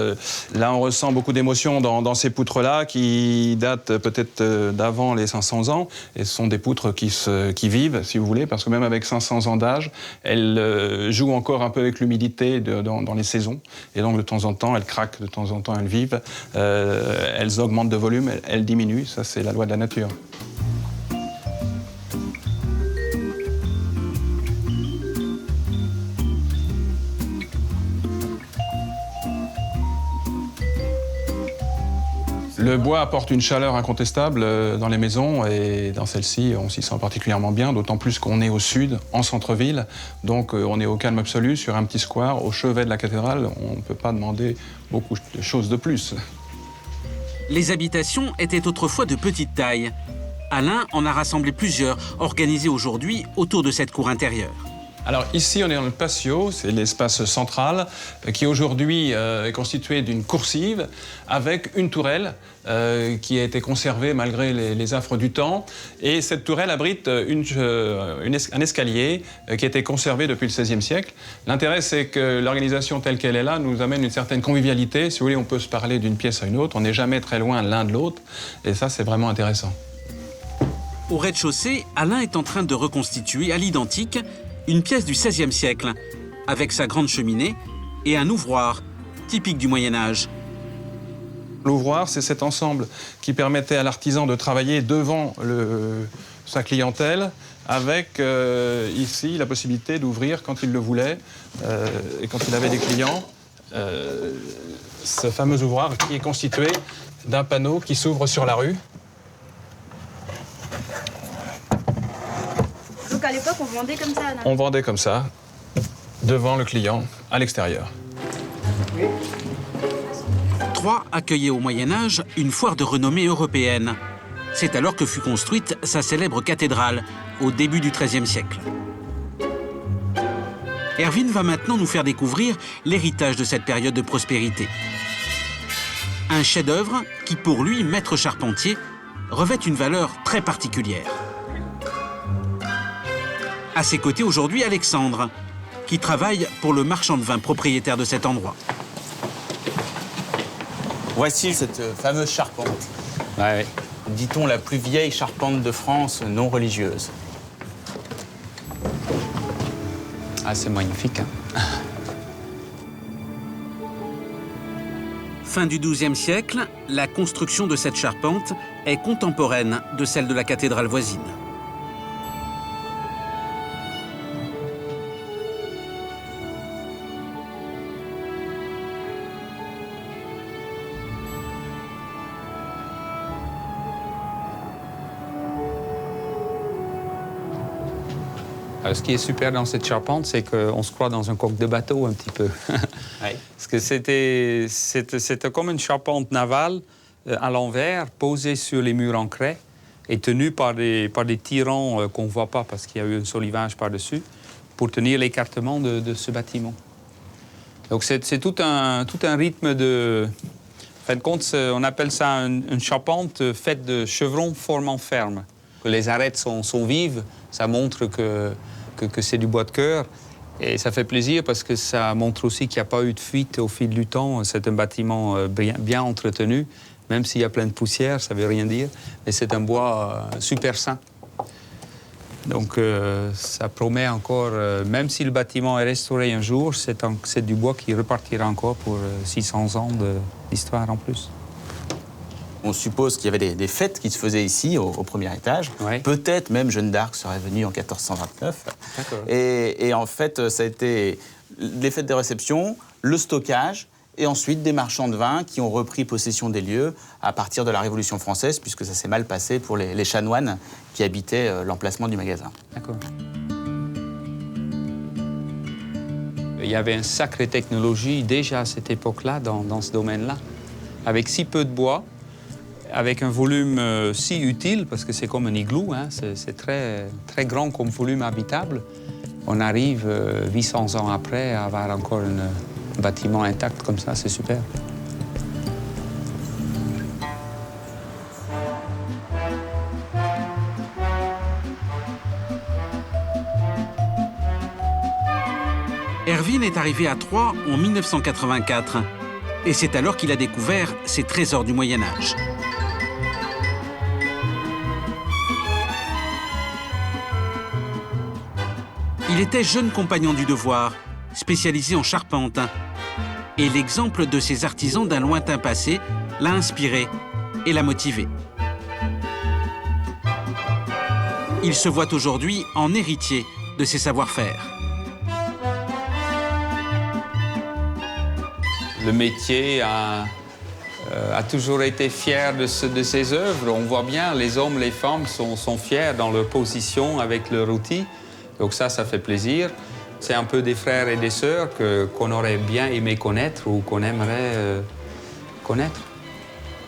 Là, on ressent beaucoup d'émotions dans ces poutres-là, qui datent peut-être d'avant les 500 ans. Et ce sont des poutres qui vivent, si vous voulez, parce que même avec 500 ans d'âge, elles jouent encore un peu avec l'humidité dans les saisons. Et donc, de temps en temps, elles craquent, de temps en temps, elles vivent. Elles augmentent de volume, elle diminue, ça c'est la loi de la nature. Le bois apporte une chaleur incontestable dans les maisons et dans celle-ci, on s'y sent particulièrement bien, d'autant plus qu'on est au sud, en centre-ville, donc on est au calme absolu sur un petit square, au chevet de la cathédrale, on ne peut pas demander beaucoup de choses de plus. Les habitations étaient autrefois de petite taille. Alain en a rassemblé plusieurs, organisées aujourd'hui autour de cette cour intérieure. Alors ici, on est dans le patio, c'est l'espace central, qui aujourd'hui est constitué d'une coursive avec une tourelle qui a été conservée malgré les affres du temps. Et cette tourelle abrite un escalier qui a été conservé depuis le XVIe siècle. L'intérêt, c'est que l'organisation telle qu'elle est là nous amène une certaine convivialité. Si vous voulez, on peut se parler d'une pièce à une autre, on n'est jamais très loin l'un de l'autre. Et ça, c'est vraiment intéressant. Au rez-de-chaussée, Alain est en train de reconstituer à l'identique une pièce du XVIe siècle, avec sa grande cheminée et un ouvroir, typique du Moyen-Âge. L'ouvroir, c'est cet ensemble qui permettait à l'artisan de travailler devant sa clientèle, avec ici la possibilité d'ouvrir quand il le voulait et quand il avait des clients. Ce fameux ouvroir qui est constitué d'un panneau qui s'ouvre sur la rue. Donc à l'époque, on vendait comme ça, Anna. On vendait comme ça, devant le client, à l'extérieur. Troyes accueillait au Moyen-Âge une foire de renommée européenne. C'est alors que fut construite sa célèbre cathédrale, au début du XIIIe siècle. Erwin va maintenant nous faire découvrir l'héritage de cette période de prospérité. Un chef-d'œuvre qui, pour lui, maître charpentier, revêt une valeur très particulière. À ses côtés aujourd'hui, Alexandre, qui travaille pour le marchand de vin propriétaire de cet endroit. Voici cette fameuse charpente. Ouais. Dit-on la plus vieille charpente de France non religieuse. Ah, c'est magnifique, hein. Fin du XIIe siècle, la construction de cette charpente est contemporaine de celle de la cathédrale voisine. Ce qui est super dans cette charpente, c'est qu'on se croit dans un coq de bateau un petit peu. Ouais. Parce que c'était comme une charpente navale à l'envers, posée sur les murs en craie et tenue par des tirants qu'on ne voit pas parce qu'il y a eu un solivage par-dessus pour tenir l'écartement de ce bâtiment. Donc c'est tout un rythme de... En fin de compte, on appelle ça une charpente faite de chevrons formant ferme. Les arêtes sont vives, ça montre que c'est du bois de cœur. Et ça fait plaisir parce que ça montre aussi qu'il n'y a pas eu de fuite au fil du temps. C'est un bâtiment bien entretenu, même s'il y a plein de poussière, ça ne veut rien dire. Mais c'est un bois super sain. Donc ça promet encore, même si le bâtiment est restauré un jour, c'est du bois qui repartira encore pour 600 ans d'histoire en plus. On suppose qu'il y avait des fêtes qui se faisaient ici, au premier étage. Ouais. Peut-être même Jeanne d'Arc serait venue en 1429. Et en fait, ça a été les fêtes de réception, le stockage, et ensuite des marchands de vin qui ont repris possession des lieux à partir de la Révolution française, puisque ça s'est mal passé pour les chanoines qui habitaient l'emplacement du magasin. D'accord. Il y avait une sacrée technologie déjà à cette époque-là, dans ce domaine-là. Avec si peu de bois, avec un volume si utile, parce que c'est comme un igloo, hein, c'est très, très grand comme volume habitable. On arrive 800 ans après à avoir encore un bâtiment intact comme ça, c'est super. Erwin est arrivé à Troyes en 1984 et c'est alors qu'il a découvert ces trésors du Moyen-Âge. Il était jeune compagnon du devoir, spécialisé en charpente. Et l'exemple de ces artisans d'un lointain passé l'a inspiré et l'a motivé. Il se voit aujourd'hui en héritier de ses savoir-faire. Le métier a toujours été fier de ses œuvres. On voit bien, les hommes, les femmes sont fiers dans leur position avec leur outil. Donc ça fait plaisir. C'est un peu des frères et des sœurs qu'on aurait bien aimé connaître ou qu'on aimerait connaître.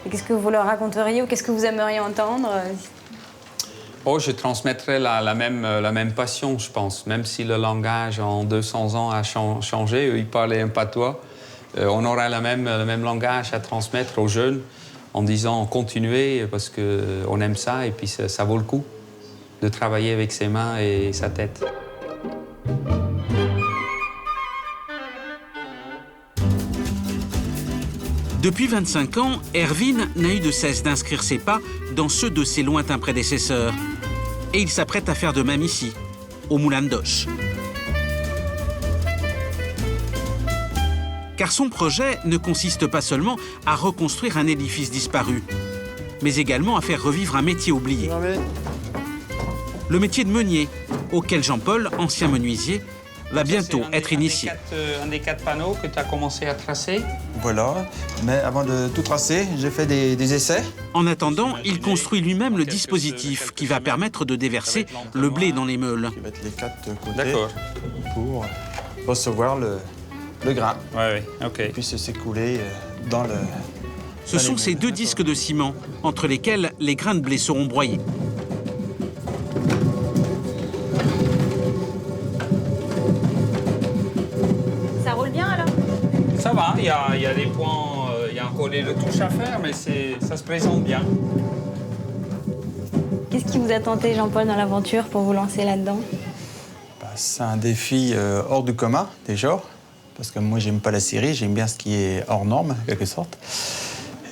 Qu'est-ce que vous leur raconteriez ou qu'est-ce que vous aimeriez entendre? Oh, je transmettrais la même passion, je pense. Même si le langage en 200 ans a changé, ils parlaient un patois. On aura le même langage à transmettre aux jeunes en disant continuez parce qu'on aime ça et puis ça vaut le coup de travailler avec ses mains et sa tête. Depuis 25 ans, Erwin n'a eu de cesse d'inscrire ses pas dans ceux de ses lointains prédécesseurs. Et il s'apprête à faire de même ici, au Moulin d'Oche. Car son projet ne consiste pas seulement à reconstruire un édifice disparu, mais également à faire revivre un métier oublié. Le métier de meunier, auquel Jean-Paul, ancien menuisier, va bientôt être initié. Un des 4 panneaux que tu as commencé à tracer. Voilà, mais avant de tout tracer, j'ai fait des essais. En attendant, il construit lui-même le dispositif qui va permettre de déverser le blé dans les meules. Qui va être les 4 côtés pour recevoir le grain. Oui, ok. Et puis s'écouler dans le... Ce sont ces 2 disques de ciment entre lesquels les grains de blé seront broyés. Ça roule bien alors? Ça va, il y a des points, il y a encore des retouches à faire, mais ça se présente bien. Qu'est-ce qui vous a tenté, Jean-Paul, dans l'aventure pour vous lancer là-dedans? C'est un défi hors du commun, déjà. Parce que moi, j'aime pas la série, j'aime bien ce qui est hors norme, en quelque sorte.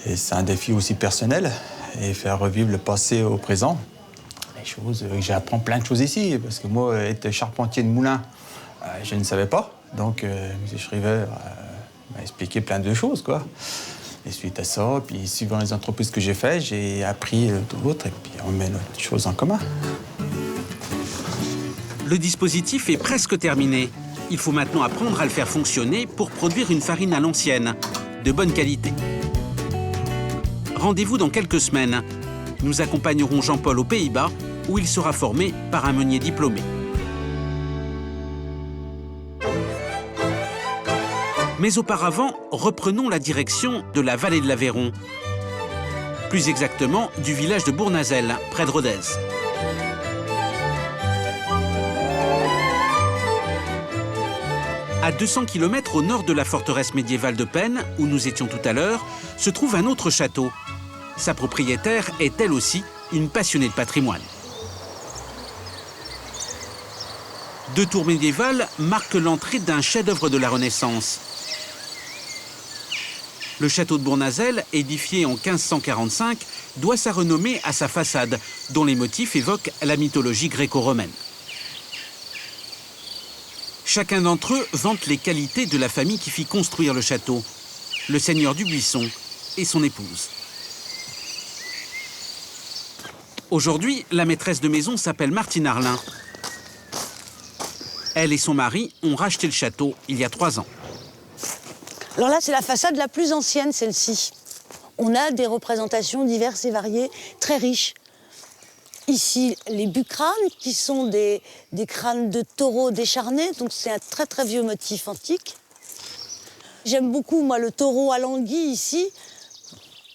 Et c'est un défi aussi personnel, et faire revivre le passé au présent. Les choses, j'apprends plein de choses ici, parce que moi, être charpentier de moulin, je ne savais pas. Donc, M. Schriver m'a expliqué plein de choses, quoi. Et suite à ça, puis suivant les entreprises que j'ai faites, j'ai appris d'autres, et puis on met les choses en commun. Le dispositif est presque terminé. Il faut maintenant apprendre à le faire fonctionner pour produire une farine à l'ancienne, de bonne qualité. Rendez-vous dans quelques semaines. Nous accompagnerons Jean-Paul aux Pays-Bas, où il sera formé par un meunier diplômé. Mais auparavant, reprenons la direction de la vallée de l'Aveyron. Plus exactement, du village de Bournazel, près de Rodez. À 200 km au nord de la forteresse médiévale de Penne, où nous étions tout à l'heure, se trouve un autre château. Sa propriétaire est elle aussi une passionnée de patrimoine. 2 tours médiévales marquent l'entrée d'un chef-d'œuvre de la Renaissance. Le château de Bournazel, édifié en 1545, doit sa renommée à sa façade, dont les motifs évoquent la mythologie gréco-romaine. Chacun d'entre eux vante les qualités de la famille qui fit construire le château, le seigneur du Buisson et son épouse. Aujourd'hui, la maîtresse de maison s'appelle Martine Arlin. Elle et son mari ont racheté le château il y a 3 ans. Alors là, c'est la façade la plus ancienne, celle-ci. On a des représentations diverses et variées, très riches. ici les bucranes, qui sont des crânes de taureaux décharnés, donc c'est un très très vieux motif antique. J'aime beaucoup, moi, le taureau à l'anguille ici.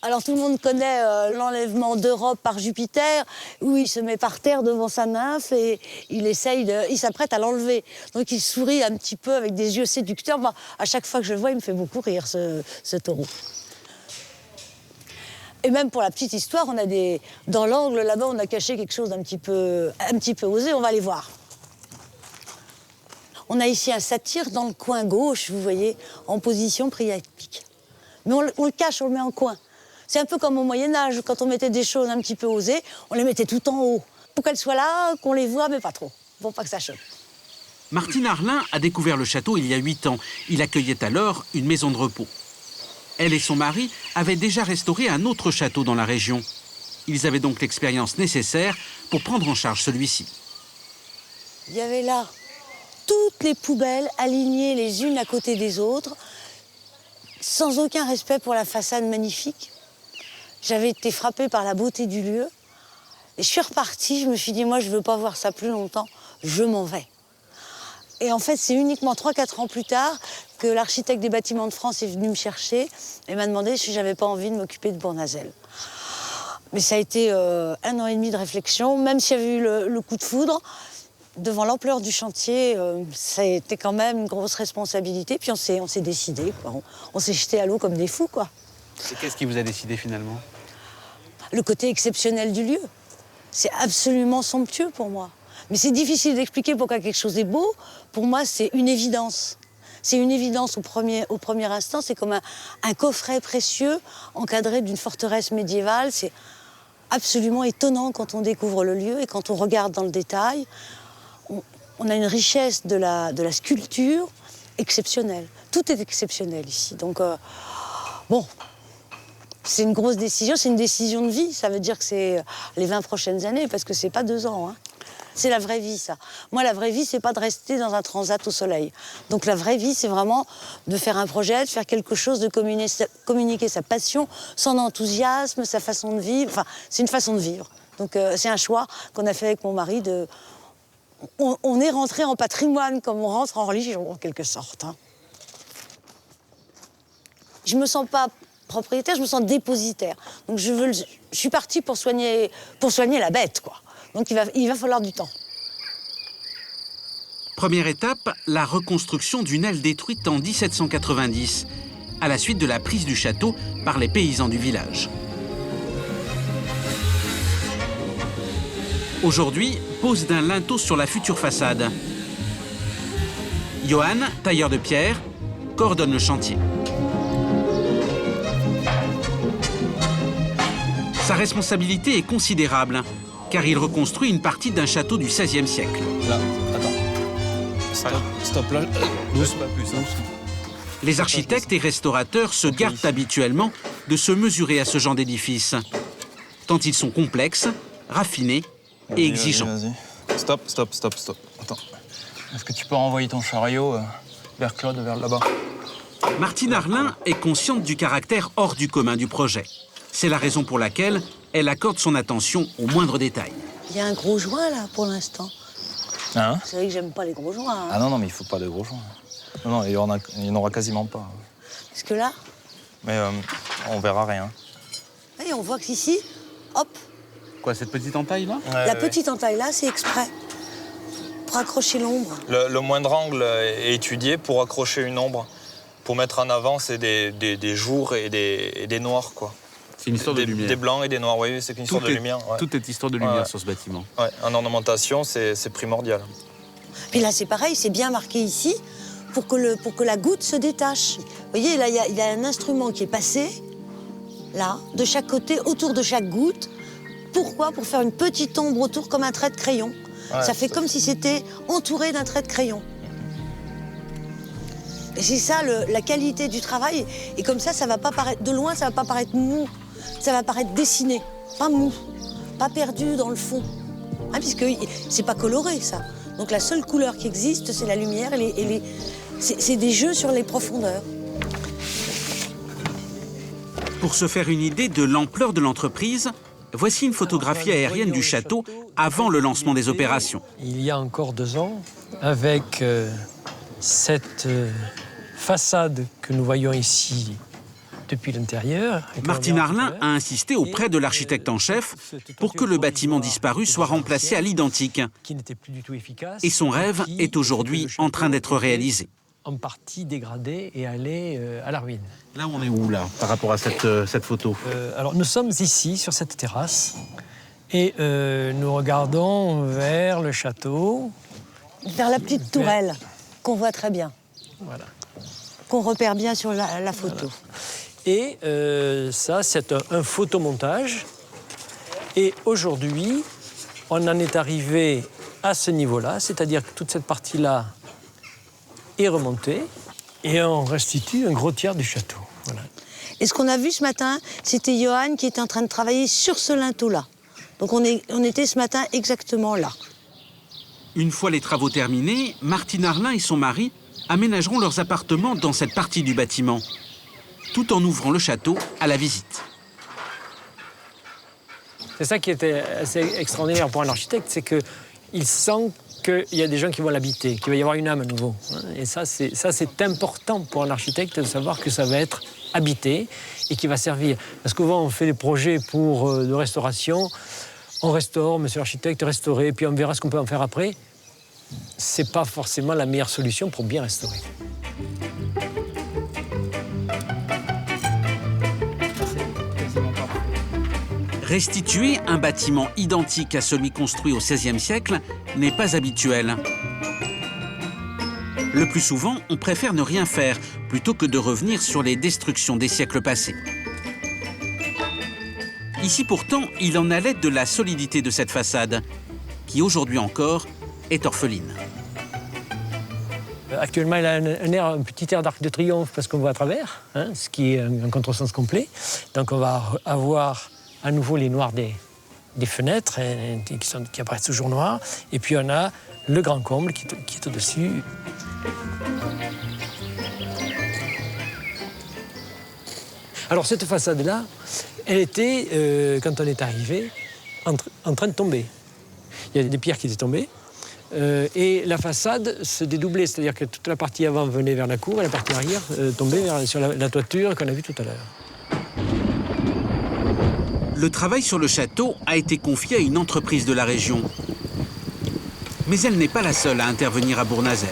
Alors tout le monde connaît l'enlèvement d'Europe par Jupiter, où il se met par terre devant sa nymphe et il s'apprête à l'enlever. Donc il sourit un petit peu avec des yeux séducteurs. Moi, à chaque fois que je le vois, il me fait beaucoup rire, ce taureau. Et même pour la petite histoire, on a dans l'angle là-bas, on a caché quelque chose d'un petit peu osé. On va aller voir. On a ici un satyre dans le coin gauche, vous voyez, en position priapique. Mais on le cache, on le met en coin. C'est un peu comme au Moyen-Âge, quand on mettait des choses un petit peu osées, on les mettait tout en haut. Pour qu'elles soient là, qu'on les voit, mais pas trop, pour pas que ça choque. Martine Arlin a découvert le château il y a 8 ans. Il accueillait alors une maison de repos. Elle et son mari avaient déjà restauré un autre château dans la région. Ils avaient donc l'expérience nécessaire pour prendre en charge celui-ci. Il y avait là toutes les poubelles alignées les unes à côté des autres, sans aucun respect pour la façade magnifique. J'avais été frappée par la beauté du lieu. Et je suis repartie, je me suis dit, moi, je ne veux pas voir ça plus longtemps, je m'en vais. Et en fait, c'est uniquement 3-4 ans plus tard que l'architecte des bâtiments de France est venu me chercher et m'a demandé si j'avais pas envie de m'occuper de Bournazel. Mais ça a été 1 an et demi de réflexion, même s'il y avait eu le coup de foudre. Devant l'ampleur du chantier, ça a été quand même une grosse responsabilité. Puis on s'est décidé, quoi. On s'est jeté à l'eau comme des fous, quoi. Et qu'est-ce qui vous a décidé finalement? Le côté exceptionnel du lieu. C'est absolument somptueux pour moi. Mais c'est difficile d'expliquer pourquoi quelque chose est beau. Pour moi, c'est une évidence. C'est une évidence au premier instant. C'est comme un coffret précieux encadré d'une forteresse médiévale. C'est absolument étonnant quand on découvre le lieu et quand on regarde dans le détail. On a une richesse de la sculpture exceptionnelle. Tout est exceptionnel ici. Donc, bon, c'est une grosse décision. C'est une décision de vie. Ça veut dire que c'est les 20 prochaines années, parce que c'est pas 2 ans, hein. C'est la vraie vie, ça. Moi, la vraie vie, c'est pas de rester dans un transat au soleil. Donc la vraie vie, c'est vraiment de faire un projet, de faire quelque chose, de communiquer sa passion, son enthousiasme, sa façon de vivre. Enfin, c'est une façon de vivre. Donc c'est un choix qu'on a fait avec mon mari. On est rentré en patrimoine comme on rentre en religion, en quelque sorte, hein. Je me sens pas propriétaire, je me sens dépositaire. Donc je suis partie pour soigner la bête, quoi. Donc il va falloir du temps. Première étape, la reconstruction d'une aile détruite en 1790, à la suite de la prise du château par les paysans du village. Aujourd'hui, pose d'un linteau sur la future façade. Johan, tailleur de pierre, coordonne le chantier. Sa responsabilité est considérable, car il reconstruit une partie d'un château du XVIe siècle. Là, attends. Stop, là. Doucement, plus. Les architectes et restaurateurs se gardent habituellement de se mesurer à ce genre d'édifice, tant ils sont complexes, raffinés et exigeants. Vas-y. Stop. Attends. Est-ce que tu peux renvoyer ton chariot vers Claude, vers là-bas? Martine Arlin est consciente du caractère hors du commun du projet. C'est la raison pour laquelle elle accorde son attention aux moindres détails. Il y a un gros joint, là, pour l'instant. Hein? C'est vrai que j'aime pas les gros joints. Hein. Ah non, mais il faut pas de gros joints. Non, il n'y en aura quasiment pas. Parce que là... Mais on verra rien. Et on voit qu'ici, hop. Quoi, cette petite entaille, là? La petite entaille, là, c'est exprès. Pour accrocher l'ombre. Le moindre angle est étudié pour accrocher une ombre. Pour mettre en avant, c'est des jours et des noirs, quoi. C'est une histoire de lumière. Des blancs et des noirs, oui, c'est une histoire de lumière. Ouais. Tout est histoire de lumière sur ce bâtiment. Ouais, en ornementation, c'est primordial. Puis là, c'est pareil, c'est bien marqué ici pour que la goutte se détache. Vous voyez, là, il y a un instrument qui est passé, là, de chaque côté, autour de chaque goutte. Pourquoi? Pour faire une petite ombre autour, comme un trait de crayon. Ouais, ça fait comme si c'était entouré d'un trait de crayon. Et c'est ça, la qualité du travail. Et comme ça va pas paraître, de loin, ça va pas paraître mou. Ça va paraître dessiné, pas mou, pas perdu dans le fond. Hein, puisque c'est pas coloré, ça. Donc la seule couleur qui existe, c'est la lumière c'est des jeux sur les profondeurs. Pour se faire une idée de l'ampleur de l'entreprise, Voici une photographie aérienne du château avant le lancement des opérations. Il y a encore 2 ans, avec cette façade que nous voyons ici depuis l'intérieur. Martine Arlin a insisté auprès de l'architecte en chef pour que le bâtiment disparu soit remplacé à l'identique. Et son rêve est aujourd'hui en train d'être réalisé. En partie dégradé et aller à la ruine. Là, on est où, là, par rapport à cette photo? Alors, nous sommes ici, sur cette terrasse, et nous regardons vers le château. Vers la petite tourelle, qu'on voit très bien. Voilà. Qu'on repère bien sur la photo. Voilà. Et ça, c'est un photomontage. Et aujourd'hui, on en est arrivé à ce niveau-là, c'est-à-dire que toute cette partie-là est remontée, et on restitue un gros tiers du château. Voilà. Et ce qu'on a vu ce matin, c'était Johan qui était en train de travailler sur ce linteau-là. Donc on était ce matin exactement là. Une fois les travaux terminés, Martine Arlin et son mari aménageront leurs appartements dans cette partie du bâtiment, tout en ouvrant le château à la visite. C'est ça qui était assez extraordinaire pour un architecte, c'est qu'il sent qu'il y a des gens qui vont l'habiter, qu'il va y avoir une âme à nouveau. Et ça, c'est important pour un architecte de savoir que ça va être habité et qui va servir. Parce que souvent, on fait des projets de restauration, on restaure, monsieur l'architecte, restaurer, puis on verra ce qu'on peut en faire après. C'est pas forcément la meilleure solution pour bien restaurer. Restituer un bâtiment identique à celui construit au XVIe siècle n'est pas habituel. Le plus souvent, on préfère ne rien faire plutôt que de revenir sur les destructions des siècles passés. Ici pourtant, il en allait de la solidité de cette façade, qui aujourd'hui encore est orpheline. Actuellement, elle a un petit air d'arc de triomphe parce qu'on voit à travers, ce qui est un contresens complet. Donc on va avoir à nouveau les noirs des fenêtres qui apparaissent toujours noirs. Et puis on a le grand comble qui est au-dessus. Alors cette façade-là, elle était, quand on est arrivé, en train de tomber. Il y a des pierres qui étaient tombées. Et la façade se dédoublait, c'est-à-dire que toute la partie avant venait vers la cour et la partie arrière tombait sur la toiture qu'on a vue tout à l'heure. Le travail sur le château a été confié à une entreprise de la région. Mais elle n'est pas la seule à intervenir à Bournazel.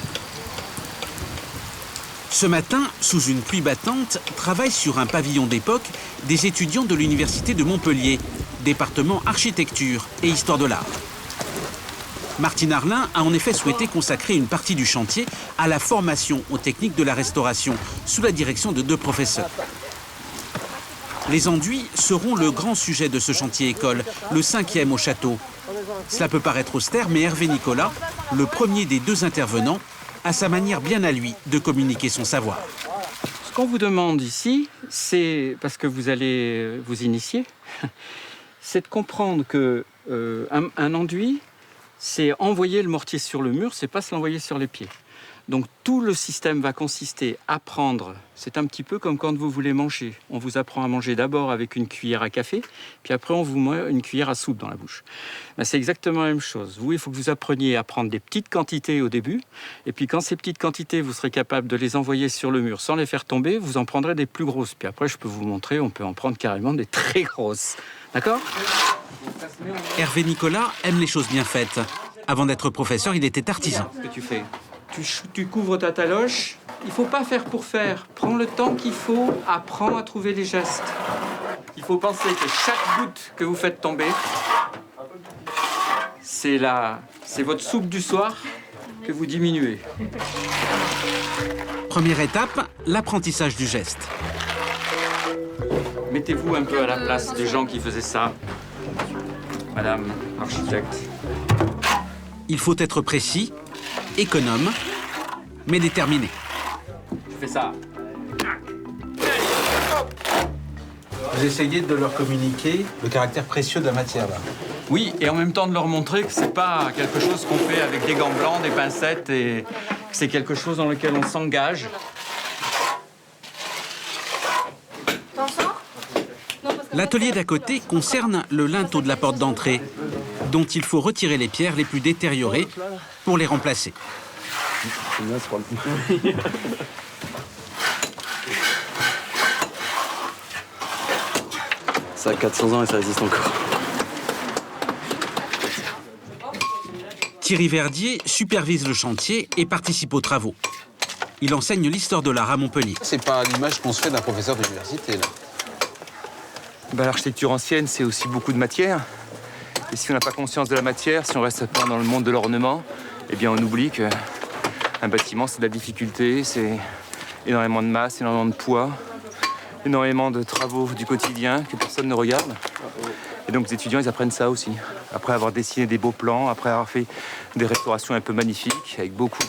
Ce matin, sous une pluie battante, travaillent sur un pavillon d'époque des étudiants de l'université de Montpellier, département architecture et histoire de l'art. Martine Arlin a en effet souhaité consacrer une partie du chantier à la formation aux techniques de la restauration, sous la direction de 2 professeurs. Les enduits seront le grand sujet de ce chantier école, le 5e au château. Cela peut paraître austère, mais Hervé Nicolas, le premier des 2 intervenants, a sa manière bien à lui de communiquer son savoir. Ce qu'on vous demande ici, c'est, parce que vous allez vous initier, c'est de comprendre que un enduit, c'est envoyer le mortier sur le mur, c'est pas se l'envoyer sur les pieds. Donc tout le système va consister à prendre, c'est un petit peu comme quand vous voulez manger. On vous apprend à manger d'abord avec une cuillère à café, puis après on vous met une cuillère à soupe dans la bouche. Ben, c'est exactement la même chose. Vous, il faut que vous appreniez à prendre des petites quantités au début, et puis quand ces petites quantités, vous serez capable de les envoyer sur le mur sans les faire tomber, vous en prendrez des plus grosses. Puis après, je peux vous montrer, on peut en prendre carrément des très grosses. D'accord ? Hervé Nicolas aime les choses bien faites. Avant d'être professeur, il était artisan. Ce que tu fais. Tu couvres ta taloche. Il ne faut pas faire pour faire. Prends le temps qu'il faut. Apprends à trouver les gestes. Il faut penser que chaque goutte que vous faites tomber, c'est votre soupe du soir que vous diminuez. Première étape, l'apprentissage du geste. Mettez-vous un peu à la place des gens qui faisaient ça, madame l'architecte. Il faut être précis, économe, mais déterminé. Je fais ça. Vous essayez de leur communiquer le caractère précieux de la matière, là. Oui, et en même temps de leur montrer que c'est pas quelque chose qu'on fait avec des gants blancs, des pincettes, et que c'est quelque chose dans lequel on s'engage. L'atelier d'à côté concerne le linteau de la porte d'entrée, dont il faut retirer les pierres les plus détériorées pour les remplacer. Ça a 400 ans et ça résiste encore. Thierry Verdier supervise le chantier et participe aux travaux. Il enseigne l'histoire de l'art à Montpellier. C'est pas l'image qu'on se fait d'un professeur d'université, là. L'architecture ancienne, c'est aussi beaucoup de matière. Et si on n'a pas conscience de la matière, si on reste pas dans le monde de l'ornement, eh bien on oublie qu'un bâtiment, c'est de la difficulté, c'est énormément de masse, énormément de poids, énormément de travaux du quotidien que personne ne regarde. Et donc les étudiants, ils apprennent ça aussi. Après avoir dessiné des beaux plans, après avoir fait des restaurations un peu magnifiques, avec beaucoup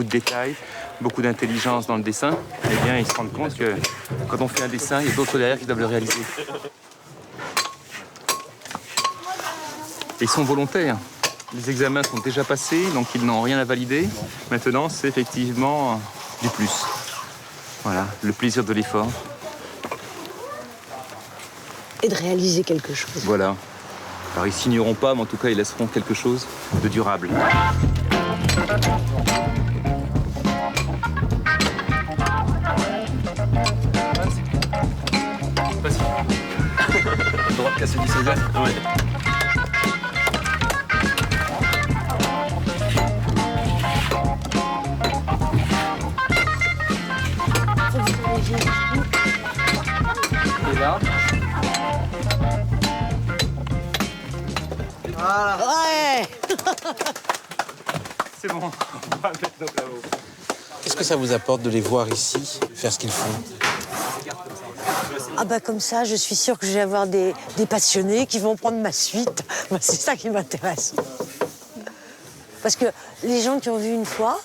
de détails, beaucoup d'intelligence dans le dessin, eh bien ils se rendent compte que quand on fait un dessin, il y a d'autres derrière qui doivent le réaliser. Et ils sont volontaires. Les examens sont déjà passés, donc ils n'ont rien à valider. Maintenant, c'est effectivement du plus. Voilà, le plaisir de l'effort. Et de réaliser quelque chose. Voilà. Alors ils signeront pas, mais en tout cas, ils laisseront quelque chose de durable. Le droit de casser du Cézanne. Ouais. Et là. Ouais. C'est bon, on va mettre nos travaux. Qu'est-ce que ça vous apporte de les voir ici, faire ce qu'ils font? Ah bah comme ça, je suis sûre que je vais avoir des passionnés qui vont prendre ma suite. Moi, c'est ça qui m'intéresse. Parce que les gens qui ont vu une fois,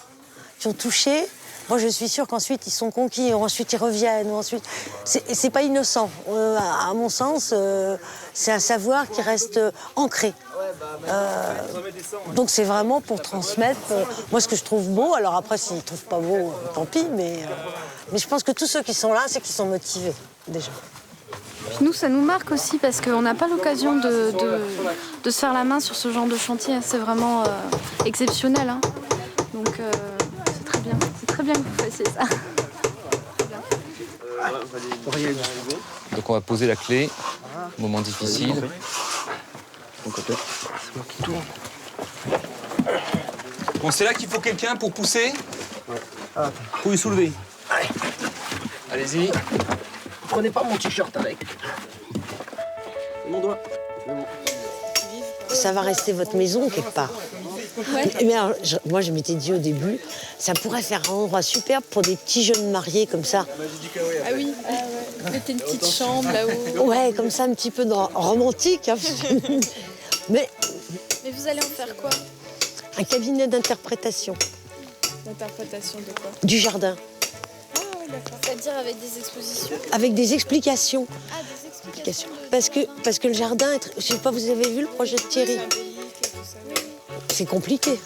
qui ont touché, moi je suis sûre qu'ensuite ils sont conquis, ensuite ils reviennent, ensuite... C'est pas innocent. À mon sens, c'est un savoir qui reste ancré. Donc c'est vraiment pour transmettre moi ce que je trouve beau. Alors après, s'ils ne trouvent pas beau, tant pis, mais je pense que tous ceux qui sont là, c'est qu'ils sont motivés, déjà. Puis nous, ça nous marque aussi parce qu'on n'a pas l'occasion de se faire la main sur ce genre de chantier. C'est vraiment exceptionnel. Hein. Donc c'est très bien. C'est très bien que vous fassiez ça. Donc on va poser la clé. Moment difficile. Bon, c'est là qu'il faut quelqu'un pour pousser. Pour y soulever. Allez-y. Prenez pas mon t-shirt avec. Mon doigt. Ça va rester votre maison quelque part. Ouais. Mais alors, moi, je m'étais dit au début, ça pourrait faire un endroit superbe pour des petits jeunes mariés comme ça. Ah oui, mettez une petite chambre là-haut. Ouais, comme ça, un petit peu romantique. Hein. Mais vous allez en faire quoi? Un cabinet d'interprétation. D'interprétation de quoi? Du jardin. Ah oui, d'accord. C'est-à-dire avec des expositions? Avec des explications. Ah, des explications. Parce que le jardin, je sais pas, vous avez vu le projet de Thierry? C'est compliqué.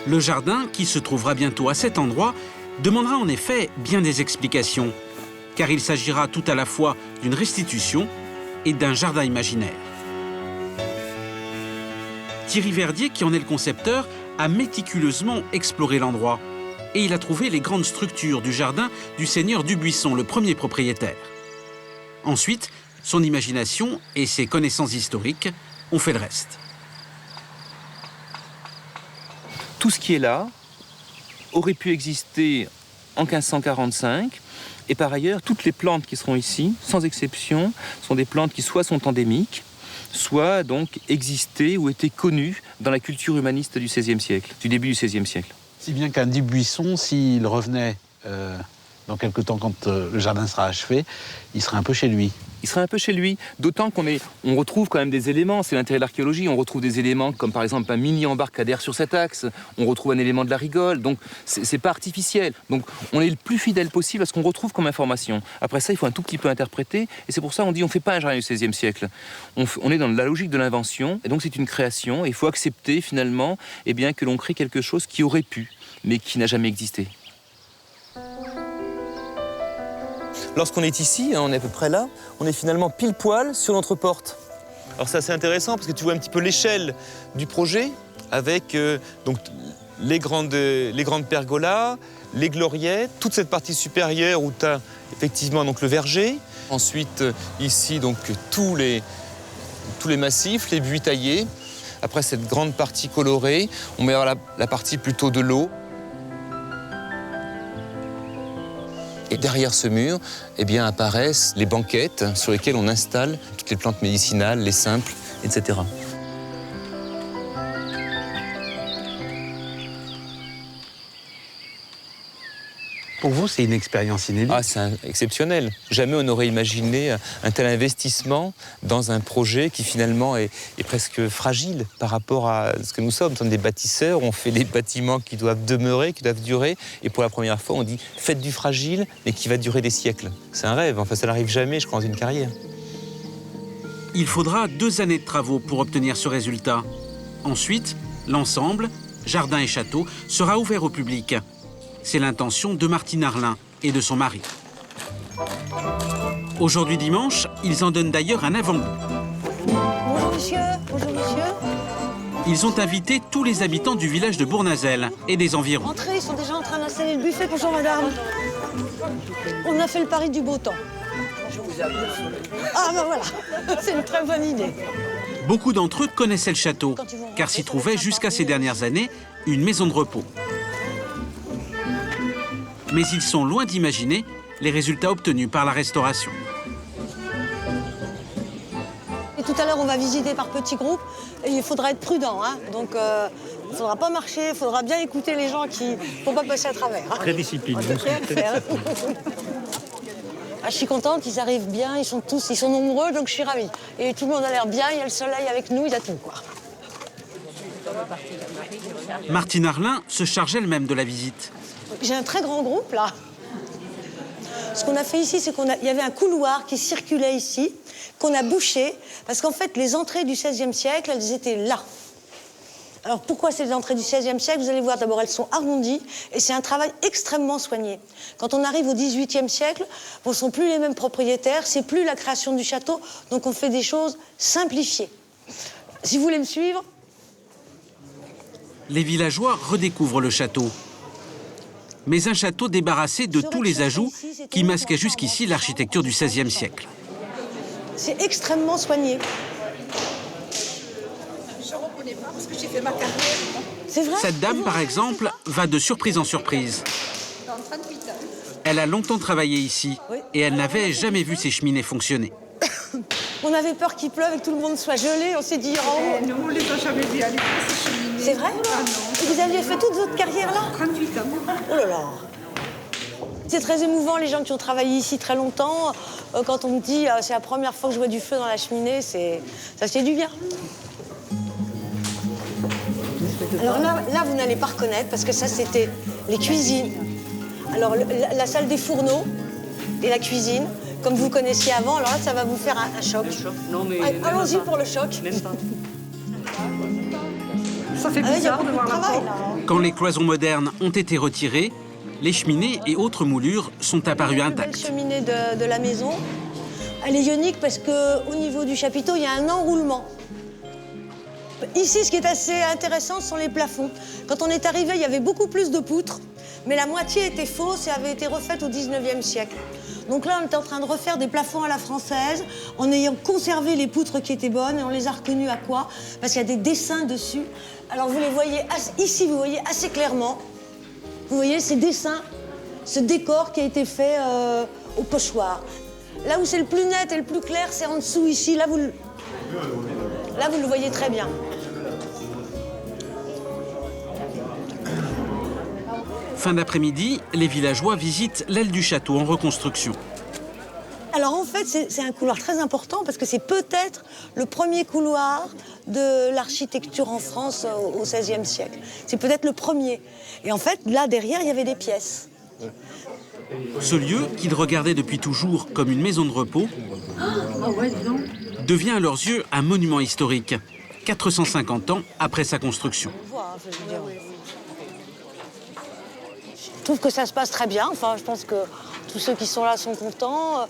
Le jardin, qui se trouvera bientôt à cet endroit, demandera en effet bien des explications, car il s'agira tout à la fois d'une restitution et d'un jardin imaginaire. Thierry Verdier, qui en est le concepteur, a méticuleusement exploré l'endroit et il a trouvé les grandes structures du jardin du seigneur Dubuisson, le premier propriétaire. Ensuite, son imagination et ses connaissances historiques ont fait le reste. Tout ce qui est là aurait pu exister en 1545. Et par ailleurs, toutes les plantes qui seront ici, sans exception, sont des plantes qui soit sont endémiques, soit donc existaient ou étaient connues dans la culture humaniste du XVIe siècle, du début du XVIe siècle. Si bien qu'un Dubuisson, s'il revenait dans quelque temps quand le jardin sera achevé, il serait un peu chez lui. Il serait un peu chez lui, d'autant on retrouve quand même des éléments, c'est l'intérêt de l'archéologie, on retrouve des éléments comme par exemple un mini embarcadère sur cet axe, on retrouve un élément de la rigole, donc c'est pas artificiel. Donc on est le plus fidèle possible à ce qu'on retrouve comme information. Après ça, il faut un tout petit peu interpréter, et c'est pour ça qu'on dit on fait pas un jardin du XVIe siècle. On est dans la logique de l'invention, et donc c'est une création, et il faut accepter finalement que l'on crée quelque chose qui aurait pu, mais qui n'a jamais existé. lorsqu'on est ici, hein, on est à peu près là, on est finalement pile poil sur notre porte. Alors c'est assez intéressant parce que tu vois un petit peu l'échelle du projet avec donc, les grandes pergolas, les gloriettes, toute cette partie supérieure où tu as effectivement donc, le verger. Ensuite, ici, donc, tous les massifs, les buis taillés. Après cette grande partie colorée, on met la partie plutôt de l'eau. Et derrière ce mur, eh bien, apparaissent les banquettes sur lesquelles on installe toutes les plantes médicinales, les simples, etc. Pour vous, c'est une expérience inédite. Ah, c'est exceptionnel. Jamais on n'aurait imaginé un tel investissement dans un projet qui finalement est presque fragile par rapport à ce que nous sommes. Nous sommes des bâtisseurs, on fait des bâtiments qui doivent demeurer, qui doivent durer. Et pour la première fois, on dit faites du fragile, mais qui va durer des siècles. C'est un rêve, enfin ça n'arrive jamais, je crois, dans une carrière. Il faudra 2 années de travaux pour obtenir ce résultat. Ensuite, l'ensemble, jardin et château, sera ouvert au public. C'est l'intention de Martine Arlin et de son mari. Aujourd'hui dimanche, ils en donnent d'ailleurs un avant-goût. Bonjour monsieur, bonjour monsieur. Ils ont invité tous les habitants du village de Bournazel et des environs. Entrez, ils sont déjà en train d'installer le buffet. Bonjour madame. On a fait le pari du beau temps. Ah ben voilà, c'est une très bonne idée. Beaucoup d'entre eux connaissaient le château, car s'y trouvait jusqu'à ces dernières années une maison de repos. Mais ils sont loin d'imaginer les résultats obtenus par la restauration. Et tout à l'heure, on va visiter par petits groupes et il faudra être prudent. Hein. Donc, il ne faudra pas marcher, il faudra bien écouter les gens qui ne vont pas passer à travers. Hein. Très discipliné. Je suis contente qu'ils arrivent bien, ils sont nombreux, donc je suis ravie. Et tout le monde a l'air bien, il y a le soleil avec nous, il y a tout, quoi. Martine Arlin se charge elle-même de la visite. J'ai un très grand groupe, là. Ce qu'on a fait ici, c'est qu'il y avait un couloir qui circulait ici, qu'on a bouché, parce qu'en fait, les entrées du XVIe siècle, elles étaient là. Alors, pourquoi c'est les entrées du XVIe siècle? Vous allez voir, d'abord, elles sont arrondies, et c'est un travail extrêmement soigné. Quand on arrive au XVIIIe siècle, ce ne sont plus les mêmes propriétaires, c'est plus la création du château, donc on fait des choses simplifiées. Si vous voulez me suivre... Les villageois redécouvrent le château. Mais un château débarrassé de tous les ajouts qui masquaient jusqu'ici l'architecture du XVIe siècle. C'est extrêmement soigné. Je ne reconnais pas parce que j'ai fait ma carrière. C'est vrai? Cette dame, par exemple, va de surprise en surprise. Dans 38 ans. Elle a longtemps travaillé ici et elle n'avait jamais vu ces cheminées fonctionner. On avait peur qu'il pleuve et que tout le monde soit gelé. On s'est dit, oh... Non, on les a jamais vus aller ces cheminées. C'est vrai? Ah non. Et vous aviez fait toute votre carrière là? 38 ans. Oh là là. C'est très émouvant, les gens qui ont travaillé ici très longtemps. Quand on me dit, c'est la première fois que je vois du feu dans la cheminée, ça fait du bien. Alors là, vous n'allez pas reconnaître, parce que ça, c'était les cuisines. Alors, la salle des fourneaux et la cuisine, comme vous connaissiez avant, alors là, ça va vous faire un choc. Non, mais allons-y pour le choc. Même pas. Ça fait bizarre de voir la porte. Quand les cloisons modernes ont été retirées, les cheminées et autres moulures sont apparues intactes. La cheminée de la maison, elle est ionique parce qu'au niveau du chapiteau, il y a un enroulement. Ici, ce qui est assez intéressant, ce sont les plafonds. Quand on est arrivé, il y avait beaucoup plus de poutres, mais la moitié était fausse et avait été refaite au 19e siècle. Donc là, on était en train de refaire des plafonds à la française, en ayant conservé les poutres qui étaient bonnes, et on les a reconnues à quoi? Parce qu'il y a des dessins dessus. Alors vous les voyez, ici, vous voyez assez clairement. Vous voyez ces dessins, ce décor qui a été fait au pochoir. Là où c'est le plus net et le plus clair, c'est en dessous, ici. Là, vous le voyez très bien. Fin d'après-midi, les villageois visitent l'aile du château en reconstruction. Alors en fait, c'est un couloir très important parce que c'est peut-être le premier couloir de l'architecture en France au XVIe siècle. C'est peut-être le premier. Et en fait, là derrière, il y avait des pièces. Ce lieu, qu'ils regardaient depuis toujours comme une maison de repos, devient à leurs yeux un monument historique, 450 ans après sa construction. Je trouve que ça se passe très bien. Enfin, je pense que, de toute tous ceux qui sont là sont contents.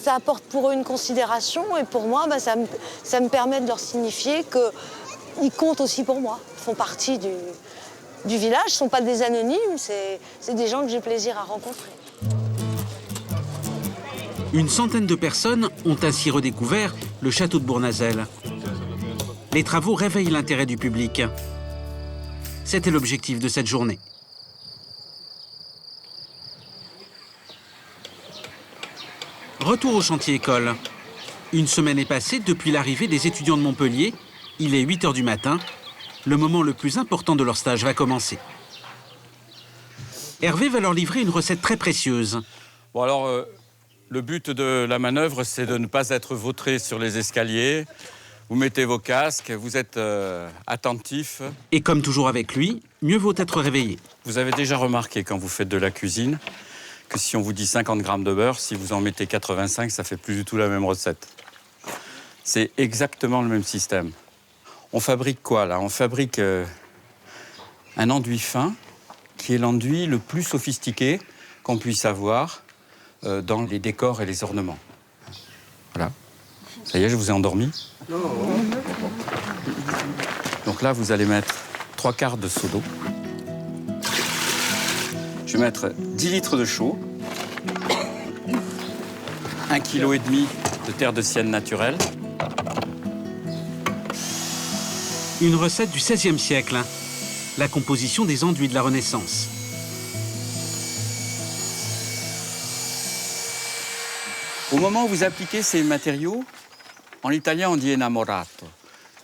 Ça apporte pour eux une considération et pour moi, ça me permet de leur signifier qu'ils comptent aussi pour moi. Ils font partie du village, ce ne sont pas des anonymes, c'est des gens que j'ai plaisir à rencontrer. Une centaine de personnes ont ainsi redécouvert le château de Bournazel. Les travaux réveillent l'intérêt du public. C'était l'objectif de cette journée. Retour au chantier école. Une semaine est passée depuis l'arrivée des étudiants de Montpellier. Il est 8 h du matin. Le moment le plus important de leur stage va commencer. Hervé va leur livrer une recette très précieuse. Bon alors, le but de la manœuvre, c'est de ne pas être vautré sur les escaliers. Vous mettez vos casques, vous êtes attentifs. Et comme toujours avec lui, mieux vaut être réveillé. Vous avez déjà remarqué quand vous faites de la cuisine que si on vous dit 50 grammes de beurre, si vous en mettez 85, ça fait plus du tout la même recette. C'est exactement le même système. On fabrique quoi là? On fabrique un enduit fin, qui est l'enduit le plus sophistiqué qu'on puisse avoir dans les décors et les ornements. Voilà. Ça y est, je vous ai endormi. Donc là, vous allez mettre 3/4 de seau d'eau. Je vais mettre 10 litres de chaux, 1,5 kg de terre de sienne naturelle. Une recette du XVIe siècle. La composition des enduits de la Renaissance. Au moment où vous appliquez ces matériaux, en italien on dit innamorato,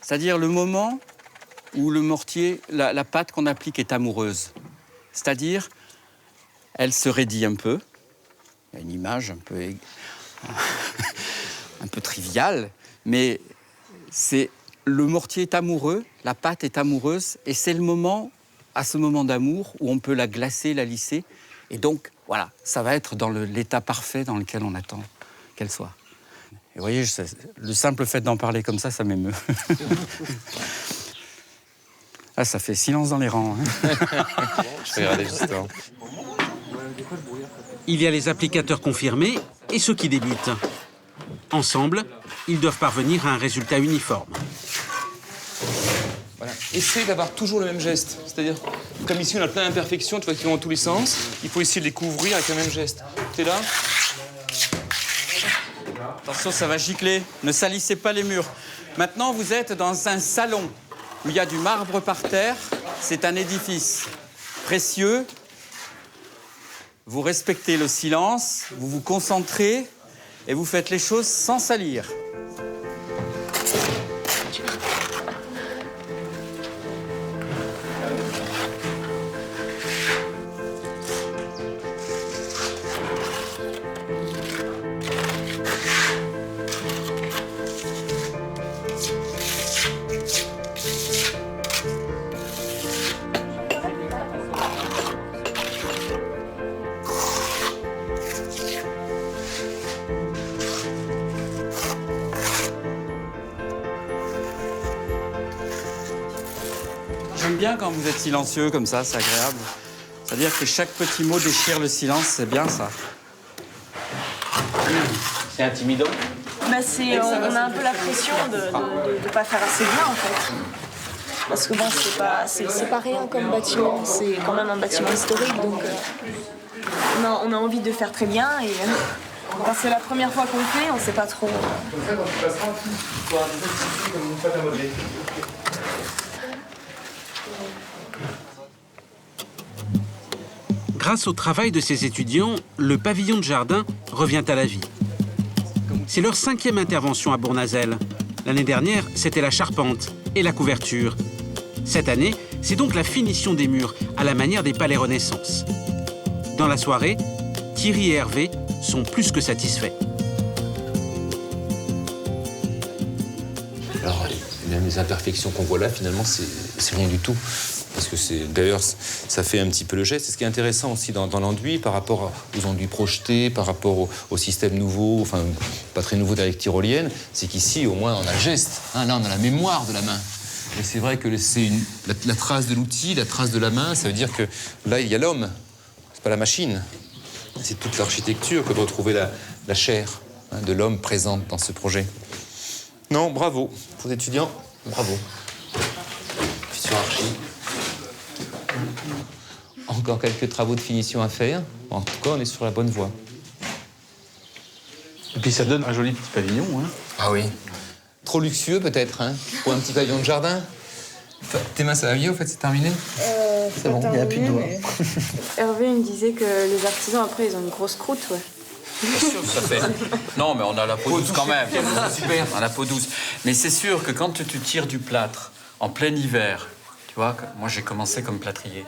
c'est-à-dire le moment où le mortier, la pâte qu'on applique est amoureuse. C'est-à-dire, elle se raidit un peu. Il y a une image un peu triviale, mais c'est le mortier est amoureux, la pâte est amoureuse, et c'est le moment, à ce moment d'amour, où on peut la glacer, la lisser. Et donc, voilà, ça va être dans l'état parfait dans lequel on attend qu'elle soit. Et vous voyez, le simple fait d'en parler comme ça m'émeut. Ah, ça fait silence dans les rangs. Hein. Je vais regarder justement. Il y a les applicateurs confirmés et ceux qui débutent. Ensemble, ils doivent parvenir à un résultat uniforme. Voilà. Essaye d'avoir toujours le même geste. C'est-à-dire, comme ici on a plein d'imperfections, tu vois, qui vont dans tous les sens, il faut essayer de les couvrir avec le même geste. T'es là? Attention, ça va gicler. Ne salissez pas les murs. Maintenant, vous êtes dans un salon où il y a du marbre par terre. C'est un édifice précieux. Vous respectez le silence, vous vous concentrez et vous faites les choses sans salir. J'aime bien quand vous êtes silencieux comme ça, c'est agréable. C'est-à-dire que chaque petit mot déchire le silence, c'est bien ça. C'est intimidant? On a un peu la pression de ne pas faire assez bien en fait. Parce que bon, c'est pas rien comme bâtiment, c'est quand même un bâtiment historique, donc on a envie de faire très bien et quand c'est la première fois qu'on le fait, on ne sait pas trop. Grâce au travail de ces étudiants, le pavillon de jardin revient à la vie. C'est leur 5e intervention à Bournazel. L'année dernière, c'était la charpente et la couverture. Cette année, c'est donc la finition des murs à la manière des palais Renaissance. Dans la soirée, Thierry et Hervé sont plus que satisfaits. Alors, même les imperfections qu'on voit là, finalement, c'est rien du tout. Parce que d'ailleurs, ça fait un petit peu le geste. C'est ce qui est intéressant aussi dans l'enduit par rapport aux enduits projetés, par rapport au système nouveau, enfin pas très nouveau avec tyrolienne, c'est qu'ici, au moins, on a le geste. Hein, là, on a la mémoire de la main. Et c'est vrai que c'est la trace de l'outil, la trace de la main, ça veut dire que là, il y a l'homme, c'est pas la machine. C'est toute l'architecture que de retrouver la chair de l'homme présente dans ce projet. Non, bravo. Pour les étudiants, bravo. Futur archi. Encore quelques travaux de finition à faire. En tout cas, on est sur la bonne voie. Et puis ça donne un joli petit pavillon. Hein. Ah oui. Trop luxueux peut-être, hein, pour un petit pavillon de jardin. Tes mains, ça va mieux, en fait, c'est terminé? C'est bon, il n'y a plus de doigts. Hervé il me disait que les artisans, après, ils ont une grosse croûte, ouais. Bien sûr, ça fait. Non, mais on a la peau douce quand même. Super. On a la peau douce. Mais c'est sûr que quand tu tires du plâtre en plein hiver, tu vois, moi j'ai commencé comme plâtrier,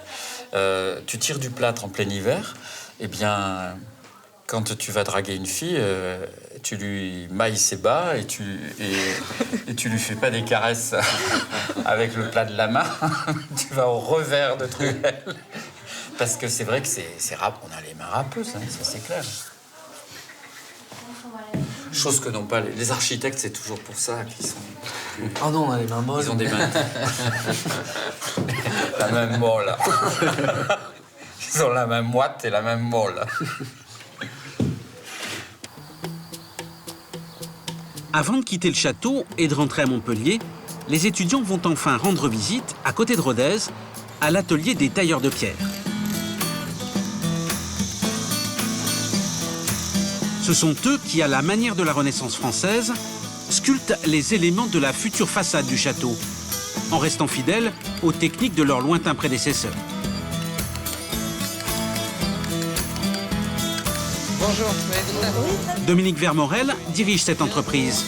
tu tires du plâtre en plein hiver, eh bien, quand tu vas draguer une fille, tu lui mailles ses bas et tu lui fais pas des caresses avec le plat de la main. Tu vas au revers de truelle. Parce que c'est vrai que c'est rap. On a les mains râpeuses, hein, ça c'est clair. Chose que n'ont pas les architectes, c'est toujours pour ça qu'ils sont. Ah non, on a les mains molles. Ils ont des mains. La main molle. Ils ont la main moite et la main molle. Avant de quitter le château et de rentrer à Montpellier, les étudiants vont enfin rendre visite, à côté de Rodez, à l'atelier des tailleurs de pierre. Ce sont eux qui, à la manière de la Renaissance française, sculptent les éléments de la future façade du château, en restant fidèles aux techniques de leurs lointains prédécesseurs. Bonjour. Dominique Vermorel dirige cette entreprise.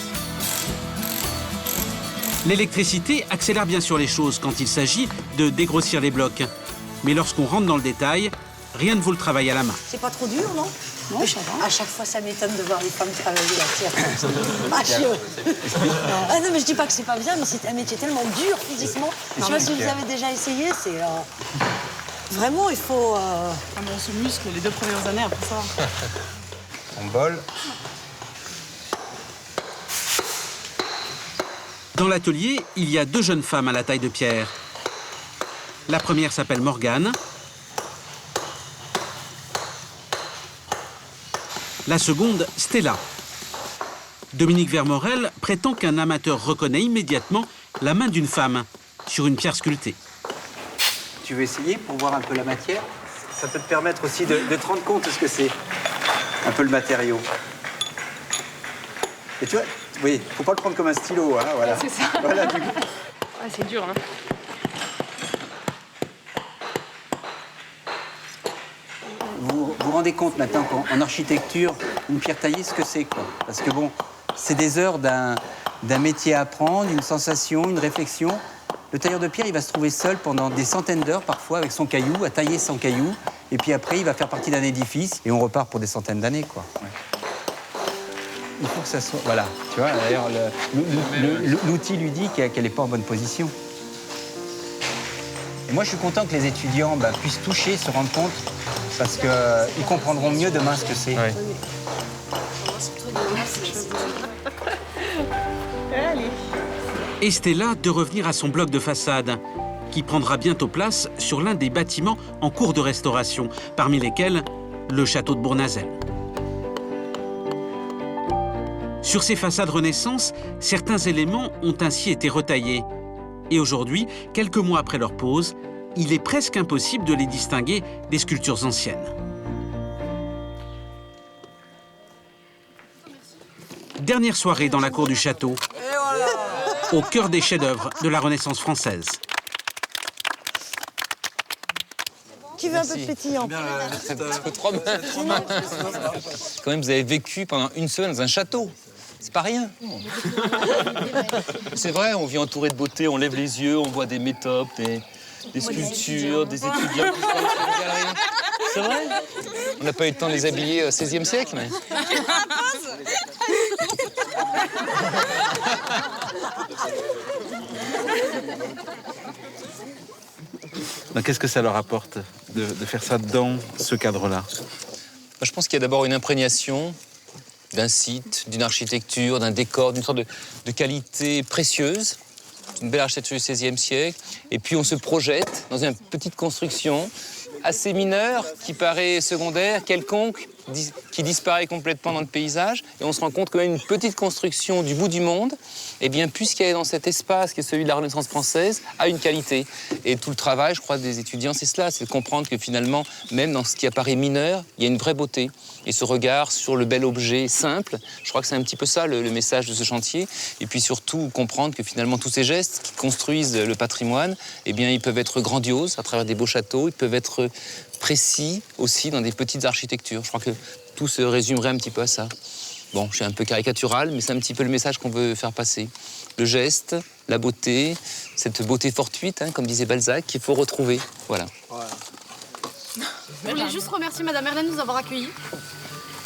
L'électricité accélère bien sûr les choses quand il s'agit de dégrossir les blocs. Mais lorsqu'on rentre dans le détail, rien ne vaut le travail à la main. C'est pas trop dur, non? Non, à chaque fois, ça m'étonne de voir les femmes travailler la pierre. Ah non, mais je dis pas que c'est pas bien, mais c'est un métier tellement dur physiquement. Je sais pas si vous avez déjà essayé, c'est... Vraiment, il faut... Ah, mais on se muscle les 2 premières années après ça. On bol. Dans l'atelier, il y a 2 jeunes femmes à la taille de pierre. La première s'appelle Morgane. La seconde, Stella. Dominique Vermorel prétend qu'un amateur reconnaît immédiatement la main d'une femme sur une pierre sculptée. Tu veux essayer pour voir un peu la matière? Ça peut te permettre aussi de te rendre compte de ce que c'est, un peu le matériau. Et tu vois, oui, faut pas le prendre comme un stylo, hein, voilà. C'est ça. Voilà, du coup. Ouais, c'est dur, hein. Vous vous rendez compte maintenant qu'en architecture, une pierre taillée, ce que c'est, quoi. Parce que bon, c'est des heures d'un métier à apprendre, une sensation, une réflexion. Le tailleur de pierre, il va se trouver seul pendant des centaines d'heures, parfois, avec son caillou, à tailler son caillou. Et puis après, il va faire partie d'un édifice et on repart pour des centaines d'années, quoi. Ouais. Il faut que ça soit... Voilà, tu vois, d'ailleurs, l'outil lui dit qu'elle n'est pas en bonne position. Et moi, je suis content que les étudiants puissent toucher, se rendre compte, parce qu'ils comprendront mieux demain ce que c'est. Ouais. Et Stella de revenir à son bloc de façade, qui prendra bientôt place sur l'un des bâtiments en cours de restauration, parmi lesquels le château de Bournazel. Sur ces façades Renaissance, certains éléments ont ainsi été retaillés. Et aujourd'hui, quelques mois après leur pose, il est presque impossible de les distinguer des sculptures anciennes. Dernière soirée dans la cour du château, au cœur des chefs-d'œuvre de la Renaissance française. Qui veut un peu de pétillant? Quand même, vous avez vécu pendant une semaine dans un château. C'est pas rien. C'est vrai, on vit entouré de beauté, on lève les yeux, on voit des métopes, des sculptures, des étudiants. C'est vrai. On n'a pas eu le temps de les habiller au XVIe siècle, mais... Qu'est-ce que ça leur apporte de faire ça dans ce cadre-là? Je pense qu'il y a d'abord une imprégnation d'un site, d'une architecture, d'un décor, d'une sorte de qualité précieuse, une belle architecture du XVIe siècle. Et puis on se projette dans une petite construction assez mineure, qui paraît secondaire, quelconque, qui disparaît complètement dans le paysage. Et on se rend compte que même une petite construction du bout du monde, eh bien, puisqu'elle est dans cet espace qui est celui de la Renaissance française, a une qualité. Et tout le travail, je crois, des étudiants, c'est cela, c'est de comprendre que finalement, même dans ce qui apparaît mineur, il y a une vraie beauté. Et ce regard sur le bel objet simple, je crois que c'est un petit peu ça le message de ce chantier. Et puis surtout, comprendre que finalement, tous ces gestes qui construisent le patrimoine, eh bien, ils peuvent être grandioses à travers des beaux châteaux, ils peuvent être précis aussi dans des petites architectures. Je crois que tout se résumerait un petit peu à ça. Bon, je suis un peu caricatural, mais c'est un petit peu le message qu'on veut faire passer. Le geste, la beauté, cette beauté fortuite, hein, comme disait Balzac, qu'il faut retrouver. Voilà. Je voulais juste remercier Madame Merlin de nous avoir accueillis.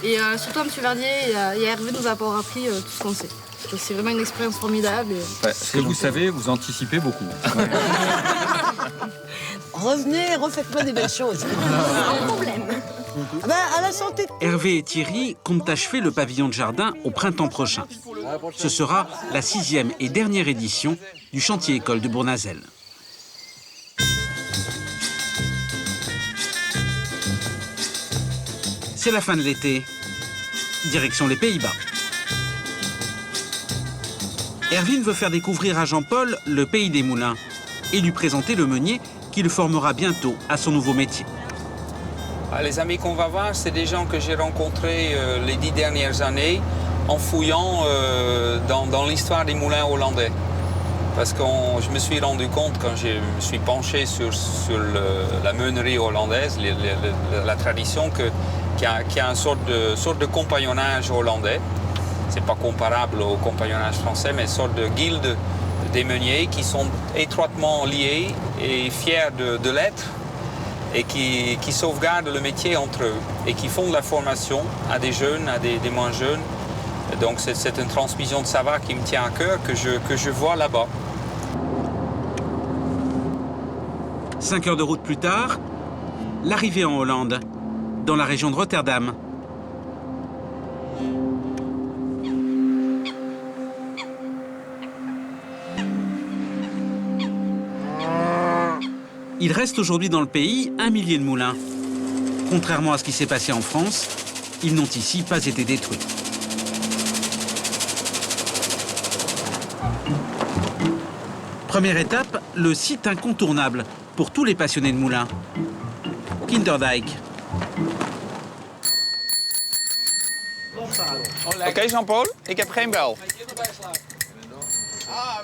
Et surtout à M. Verdier et à Hervé de nous avoir appris tout ce qu'on sait. C'est vraiment une expérience formidable. Ce que vous savez, vous anticipez beaucoup. Revenez, refaites-moi des belles choses. Sans problème. Ah ben, à la santé. Hervé et Thierry comptent achever le pavillon de jardin au printemps prochain. Ce sera la 6e et dernière édition du chantier école de Bournazel. C'est la fin de l'été. Direction les Pays-Bas. Erwin veut faire découvrir à Jean-Paul le pays des moulins et lui présenter le meunier qui le formera bientôt à son nouveau métier. Les amis qu'on va voir, c'est des gens que j'ai rencontrés les 10 dernières années en fouillant dans l'histoire des moulins hollandais. Parce que je me suis rendu compte, quand je me suis penché sur la meunerie hollandaise, la tradition, qu'il y a une sorte de compagnonnage hollandais. C'est pas comparable au compagnonnage français, mais une sorte de guilde des meuniers qui sont étroitement liés et fiers de l'être et qui sauvegardent le métier entre eux et qui font de la formation à des jeunes, à des moins jeunes. Donc c'est une transmission de savoir qui me tient à cœur, que je vois là-bas. 5 heures de route plus tard, l'arrivée en Hollande, dans la région de Rotterdam. Il reste aujourd'hui dans le pays 1 millier de moulins. Contrairement à ce qui s'est passé en France, ils n'ont ici pas été détruits. Première étape, le site incontournable pour tous les passionnés de moulins. Kinderdijk. Ok Jean-Paul, ik heb geen bel.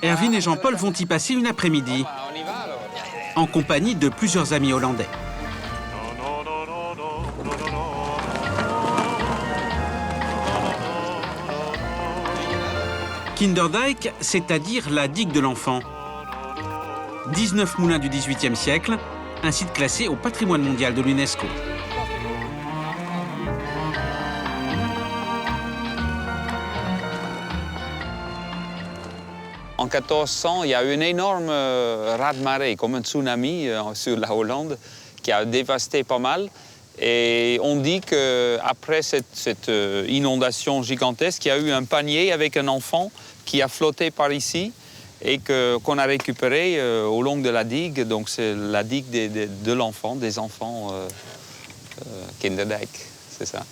Erwin et Jean-Paul vont y passer une après-midi, en compagnie de plusieurs amis hollandais. Kinderdijk, c'est-à-dire la digue de l'enfant. 19 moulins du XVIIIe siècle, un site classé au patrimoine mondial de l'UNESCO. En 1400, il y a eu un énorme raz-de-marée, comme un tsunami sur la Hollande, qui a dévasté pas mal. Et on dit qu'après cette inondation gigantesque, il y a eu un panier avec un enfant qui a flotté par ici et qu'on a récupéré au long de la digue. Donc c'est la digue de l'enfant, des enfants Kinderdijk, c'est ça.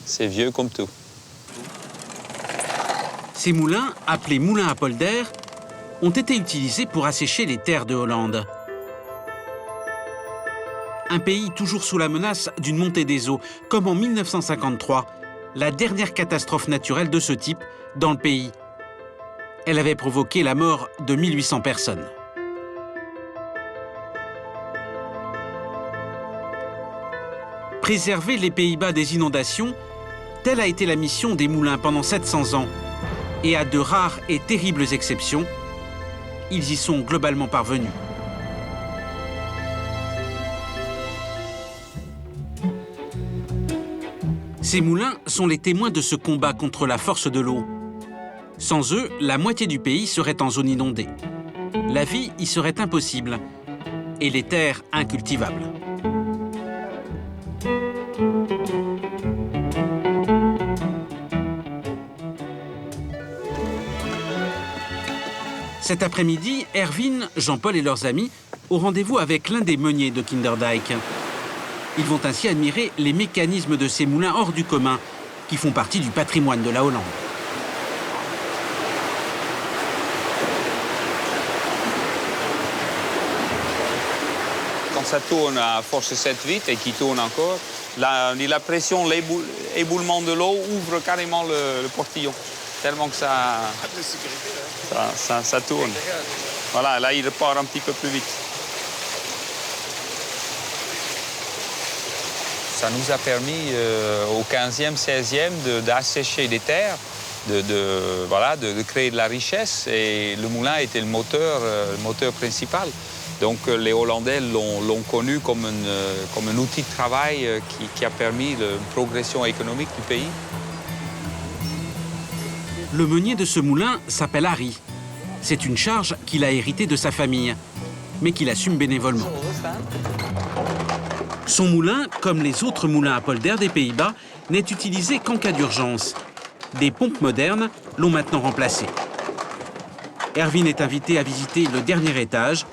C'est vieux comme tout. Ces moulins, appelés moulins à polder, ont été utilisés pour assécher les terres de Hollande. Un pays toujours sous la menace d'une montée des eaux, comme en 1953, la dernière catastrophe naturelle de ce type dans le pays. Elle avait provoqué la mort de 1800 personnes. Préserver les Pays-Bas des inondations, telle a été la mission des moulins pendant 700 ans. Et à de rares et terribles exceptions, ils y sont globalement parvenus. Ces moulins sont les témoins de ce combat contre la force de l'eau. Sans eux, la moitié du pays serait en zone inondée. La vie y serait impossible et les terres incultivables. Cet après-midi, Erwin, Jean-Paul et leurs amis ont rendez-vous avec l'un des meuniers de Kinderdijk. Ils vont ainsi admirer les mécanismes de ces moulins hors du commun, qui font partie du patrimoine de la Hollande. Quand ça tourne à force 7-8 et qui tourne encore, la pression, l'éboulement de l'eau ouvre carrément le portillon. Tellement que ça tourne. Voilà, là il repart un petit peu plus vite. Ça nous a permis au 15e, 16e d'assécher des terres, de créer de la richesse. Et le moulin était le moteur principal. Donc les Hollandais l'ont connu comme un outil de travail qui a permis la progression économique du pays. Le meunier de ce moulin s'appelle Harry. C'est une charge qu'il a héritée de sa famille, mais qu'il assume bénévolement. Son moulin, comme les autres moulins à polder des Pays-Bas, n'est utilisé qu'en cas d'urgence. Des pompes modernes l'ont maintenant remplacé. Erwin est invité à visiter le dernier étage.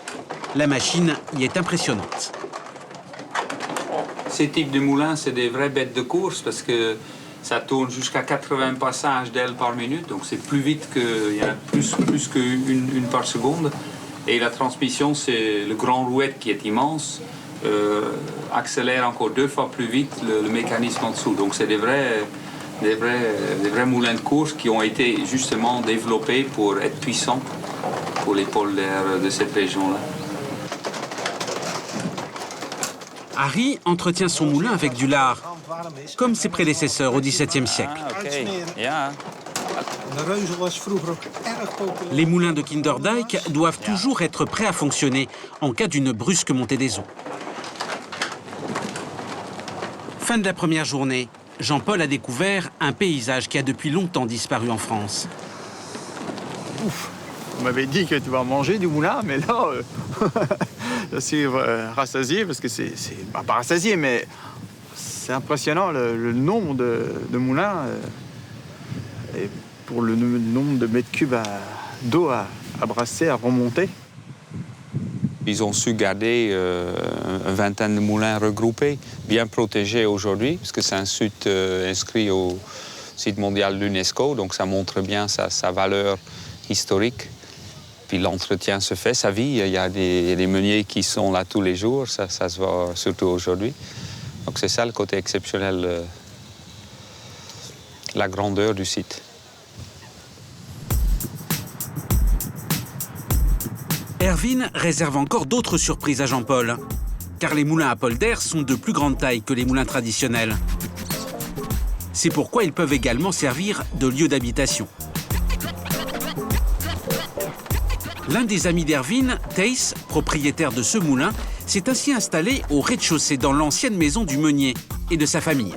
La machine y est impressionnante. Ces types de moulins, c'est des vraies bêtes de course parce que ça tourne jusqu'à 80 passages d'ailes par minute, donc c'est plus vite il y a plus qu'une par seconde. Et la transmission, c'est le grand rouette qui est immense, accélère encore 2 fois plus vite le mécanisme en dessous. Donc c'est des vrais moulins de course qui ont été justement développés pour être puissants pour les polders de cette région-là. Harry entretient son moulin avec du lard, comme ses prédécesseurs au XVIIe siècle. Les moulins de Kinderdijk doivent toujours être prêts à fonctionner en cas d'une brusque montée des eaux. Fin de la première journée, Jean-Paul a découvert un paysage qui a depuis longtemps disparu en France. Ouf, on m'avait dit que tu vas manger du moulin, mais là, je suis rassasié parce que c'est pas rassasié, mais c'est impressionnant le nombre de moulins et pour le nombre de mètres cubes d'eau à brasser, à remonter. Ils ont su garder une vingtaine de moulins regroupés, bien protégés aujourd'hui, parce que c'est un site inscrit au site mondial de l'UNESCO, donc ça montre bien sa valeur historique. Puis l'entretien se fait, sa vie. Il y a des meuniers qui sont là tous les jours, ça se voit surtout aujourd'hui. Donc c'est ça le côté exceptionnel, la grandeur du site. Erwin réserve encore d'autres surprises à Jean-Paul, car les moulins à polder sont de plus grande taille que les moulins traditionnels. C'est pourquoi ils peuvent également servir de lieu d'habitation. L'un des amis d'Erwin, Thijs, propriétaire de ce moulin, s'est ainsi installé au rez-de-chaussée dans l'ancienne maison du meunier et de sa famille.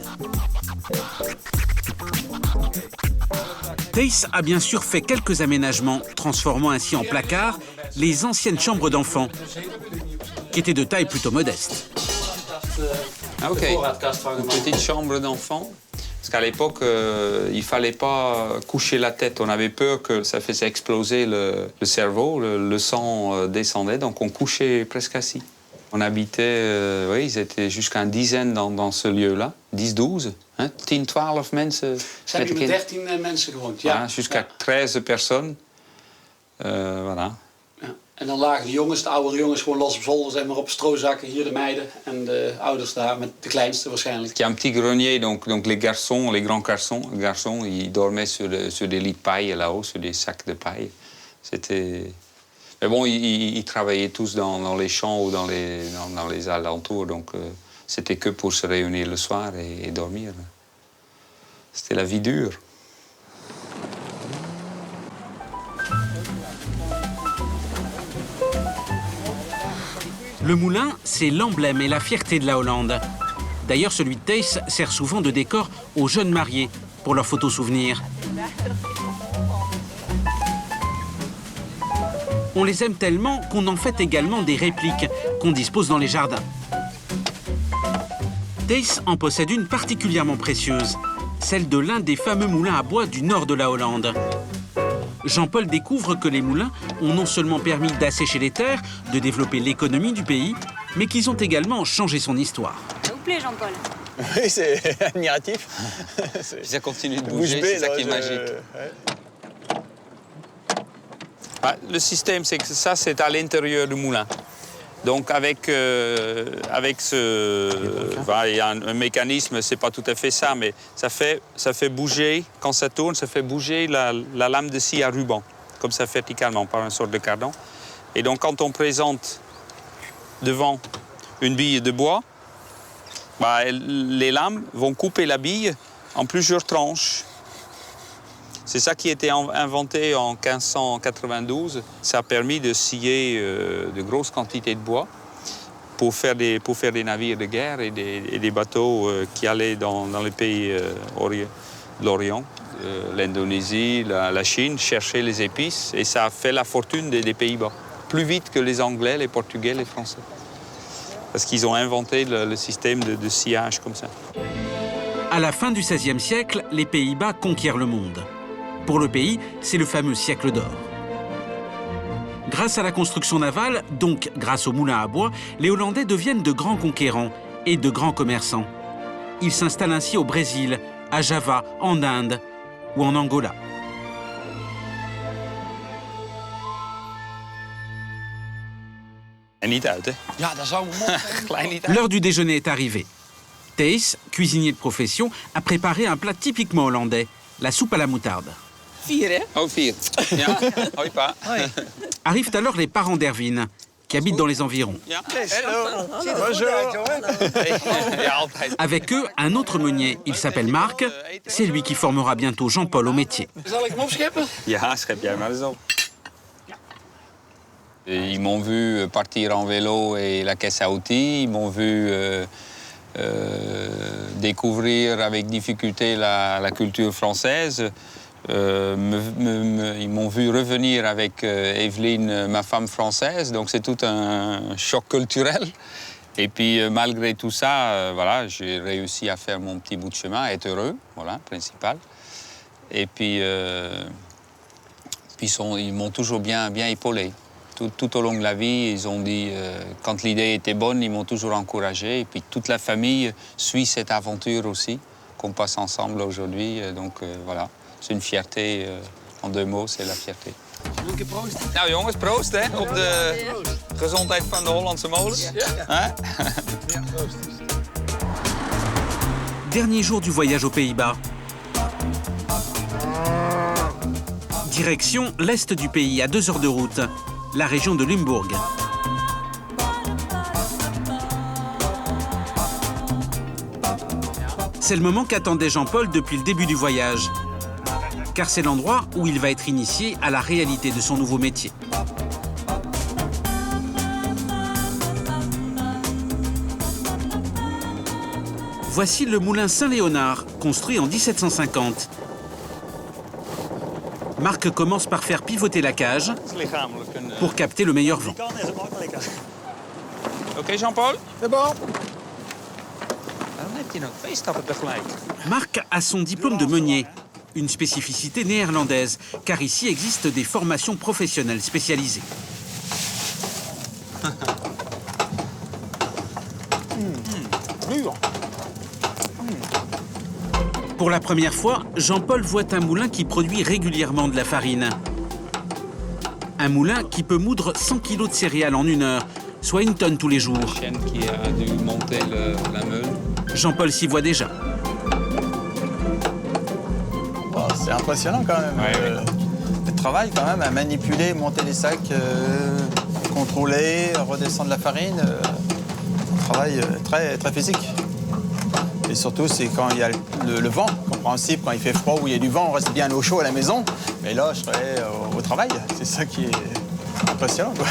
Thijs a bien sûr fait quelques aménagements, transformant ainsi en placard les anciennes chambres d'enfants, qui étaient de taille plutôt modeste. Ah, ok, une petite chambre d'enfant. Parce qu'à l'époque, il ne fallait pas coucher la tête. On avait peur que ça fasse exploser le cerveau, le sang descendait, donc on couchait presque assis. On habitait, oui, ils étaient jusqu'à une dizaine dans ce lieu-là, 10, 12, hein, 10, 12 mensen. Ze hebben met 13 mensen gewoond, ja. Voilà, jusqu'à 13 personnes, voilà. En dan lagen de jongens, de oudere jongens, gewoon los op zolder, zeg maar, op strozakken. Hier de meiden en de ouders daar, met de kleinste waarschijnlijk. Il y a un petit grenier, donc les garçons, les grands garçons, ils dormaient sur des lits de paille là-haut, sur des sacs de paille. C'était... Mais bon, ils travaillaient tous dans les champs ou dans les alentours, donc c'était que pour se réunir le soir et dormir. C'était la vie dure. Le moulin, c'est l'emblème et la fierté de la Hollande. D'ailleurs, celui de Thijs sert souvent de décor aux jeunes mariés pour leurs photos souvenirs. On les aime tellement qu'on en fait également des répliques qu'on dispose dans les jardins. Thijs en possède une particulièrement précieuse, celle de l'un des fameux moulins à bois du nord de la Hollande. Jean-Paul découvre que les moulins ont non seulement permis d'assécher les terres, de développer l'économie du pays, mais qu'ils ont également changé son histoire. plaît, Jean-Paul. Oui, c'est admiratif. Ça continue de bouger, c'est ça qui est magique. Bah, le système, c'est que ça, c'est à l'intérieur du moulin. Donc avec ce... Voilà, il y a un mécanisme, c'est pas tout à fait ça, mais ça fait bouger, quand ça tourne, ça fait bouger la lame de scie à ruban, comme ça verticalement, par une sorte de cardan. Et donc quand on présente devant une bille de bois, bah, les lames vont couper la bille en plusieurs tranches. C'est ça qui a été inventé en 1592. Ça a permis de scier de grosses quantités de bois pour faire des navires de guerre et des bateaux qui allaient dans les pays de l'Orient, l'Indonésie, la Chine, chercher les épices. Et ça a fait la fortune des Pays-Bas, plus vite que les Anglais, les Portugais, les Français. Parce qu'ils ont inventé le système de sciage comme ça. À la fin du XVIe siècle, les Pays-Bas conquièrent le monde. Pour le pays, c'est le fameux siècle d'or. Grâce à la construction navale, donc grâce aux moulins à bois, les Hollandais deviennent de grands conquérants et de grands commerçants. Ils s'installent ainsi au Brésil, à Java, en Inde ou en Angola. L'heure du déjeuner est arrivée. Thijs, cuisinier de profession, a préparé un plat typiquement hollandais, la soupe à la moutarde. 4, hè? Oh, 4. Ja, hoi pa. Arrivent alors les parents d'Erwin, qui habitent dans les environs. Avec eux, un autre meunier, il s'appelle Marc. C'est lui qui formera bientôt Jean-Paul au métier. Zal ik hem opscheppen? Ja, schep jij maar eens op. Ils m'ont vu partir en vélo et la caisse à outils. Ils m'ont vu découvrir avec difficulté la culture française. Ils m'ont vu revenir avec Evelyne, ma femme française, donc c'est tout un choc culturel. Et puis malgré tout ça, voilà, j'ai réussi à faire mon petit bout de chemin, à être heureux, voilà, principal. Et puis, ils m'ont toujours bien épaulé. Tout au long de la vie, ils ont dit, quand l'idée était bonne, ils m'ont toujours encouragé. Et puis toute la famille suit cette aventure aussi, qu'on passe ensemble aujourd'hui. Donc voilà. C'est une fierté, en 2 mots, c'est la fierté. Nou jongens, proost hè, op de gezondheid van de Hollandse molens. Dernier jour du voyage aux Pays-Bas. Direction l'est du pays, à 2 heures de route, la région de Limbourg. C'est le moment qu'attendait Jean-Paul depuis le début du voyage. Car c'est l'endroit où il va être initié à la réalité de son nouveau métier. Voici le moulin Saint-Léonard, construit en 1750. Marc commence par faire pivoter la cage pour capter le meilleur vent. Ok Jean-Paul? C'est bon. Marc a son diplôme de meunier. Une spécificité néerlandaise, car ici existent des formations professionnelles spécialisées. Pour la première fois, Jean-Paul voit un moulin qui produit régulièrement de la farine. Un moulin qui peut moudre 100 kg de céréales en 1 heure, soit 1 tonne tous les jours. La chaîne qui a dû monter la meule. Jean-Paul s'y voit déjà. C'est impressionnant quand même. Le travail quand même à manipuler, monter les sacs, contrôler, redescendre la farine. Un travail très, très physique. Et surtout, c'est quand il y a le vent. Compréhensible, quand il fait froid ou il y a du vent, on reste bien au chaud à la maison. Mais là, je serai au travail. C'est ça qui est impressionnant, quoi.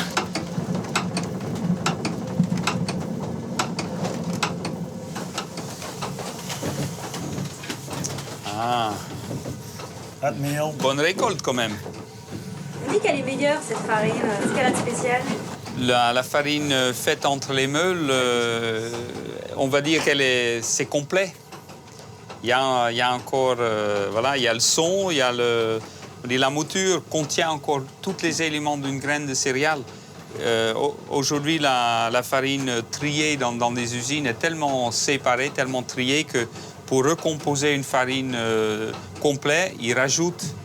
Ah. Bonne récolte quand même. On dit qu'elle est meilleure, cette farine. Qu'est-ce qu'elle a de spécial? La farine faite entre les meules, on va dire c'est complet. Il y a encore, voilà, il y a le son, il y a la mouture contient encore tous les éléments d'une graine de céréales. Aujourd'hui, la farine triée dans des usines est tellement séparée, tellement triée que pour recomposer une farine complète, ils rajoutent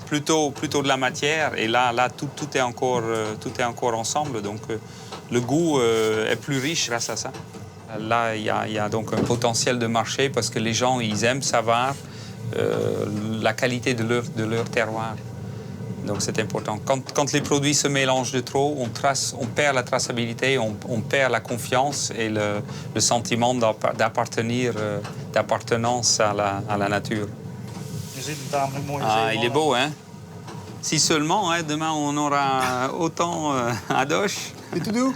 plutôt de la matière. Et là tout est encore ensemble. Donc le goût est plus riche grâce à ça. Là, il y a donc un potentiel de marché parce que les gens, ils aiment savoir la qualité de leur terroir. Donc c'est important. Quand les produits se mélangent de trop, on perd la traçabilité, on perd la confiance et le sentiment d'appartenance à la nature. Ah, il est beau, hein? Si seulement, hein, demain, on aura autant à Doche. C'est tout doux.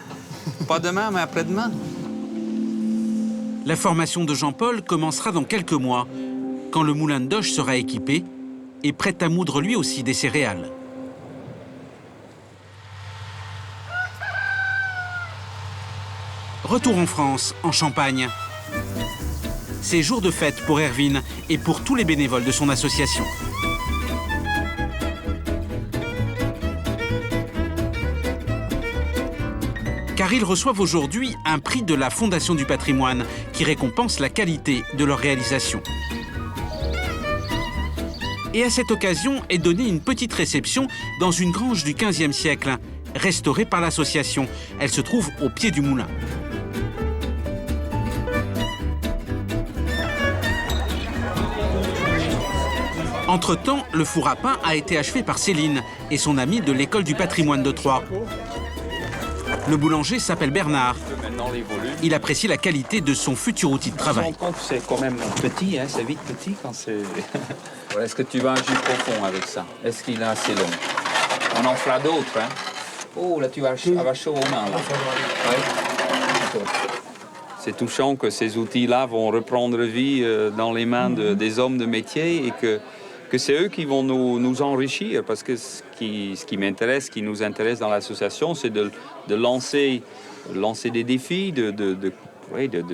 Pas demain, mais après-demain. La formation de Jean-Paul commencera dans quelques mois, quand le moulin de Doche sera équipé et prêt à moudre lui aussi des céréales. Retour en France, en Champagne. C'est jour de fête pour Erwin et pour tous les bénévoles de son association. Car ils reçoivent aujourd'hui un prix de la Fondation du patrimoine qui récompense la qualité de leur réalisation. Et à cette occasion est donnée une petite réception dans une grange du XVe siècle, restaurée par l'association. Elle se trouve au pied du moulin. Entre-temps, le four à pain a été achevé par Céline et son ami de l'école du patrimoine de Troyes. Le boulanger s'appelle Bernard. Il apprécie la qualité de son futur outil de travail. C'est quand même petit, hein, c'est vite petit quand c'est... Est-ce que tu veux un jus profond avec ça? Est-ce qu'il est assez long? On en fera d'autres, hein? Oh, là tu vas avoir chaud aux mains, là. Ouais. C'est touchant que ces outils-là vont reprendre vie dans les mains des hommes de métier et que c'est eux qui vont nous enrichir. Parce que ce qui m'intéresse, ce qui nous intéresse dans l'association, c'est de lancer des défis, de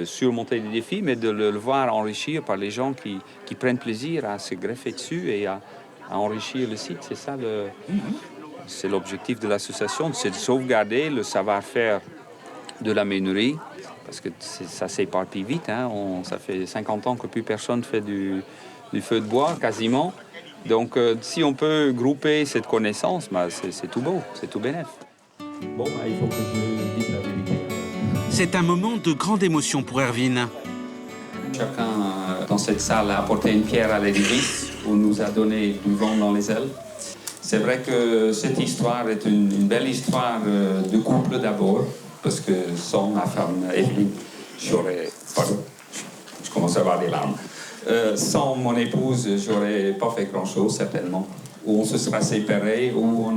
surmonter des défis, mais de le voir enrichir par les gens qui prennent plaisir à se greffer dessus et à enrichir le site. C'est ça, c'est l'objectif de l'association, c'est de sauvegarder le savoir-faire de la meinerie. Parce que ça s'éparpille vite, hein. Ça fait 50 ans que plus personne fait du feu de bois, quasiment. Donc, si on peut grouper cette connaissance, c'est tout beau, c'est tout bénef. Bon, il faut que je dise la vérité. C'est un moment de grande émotion pour Erwin. Chacun dans cette salle a apporté une pierre à l'édifice ou nous a donné du vent dans les ailes. C'est vrai que cette histoire est une belle histoire de couple d'abord. Parce que sans ma femme Evelyne, Pardon, je commence à avoir des larmes. Sans mon épouse, j'aurais pas fait grand-chose, certainement. Ou on se sera séparés, ou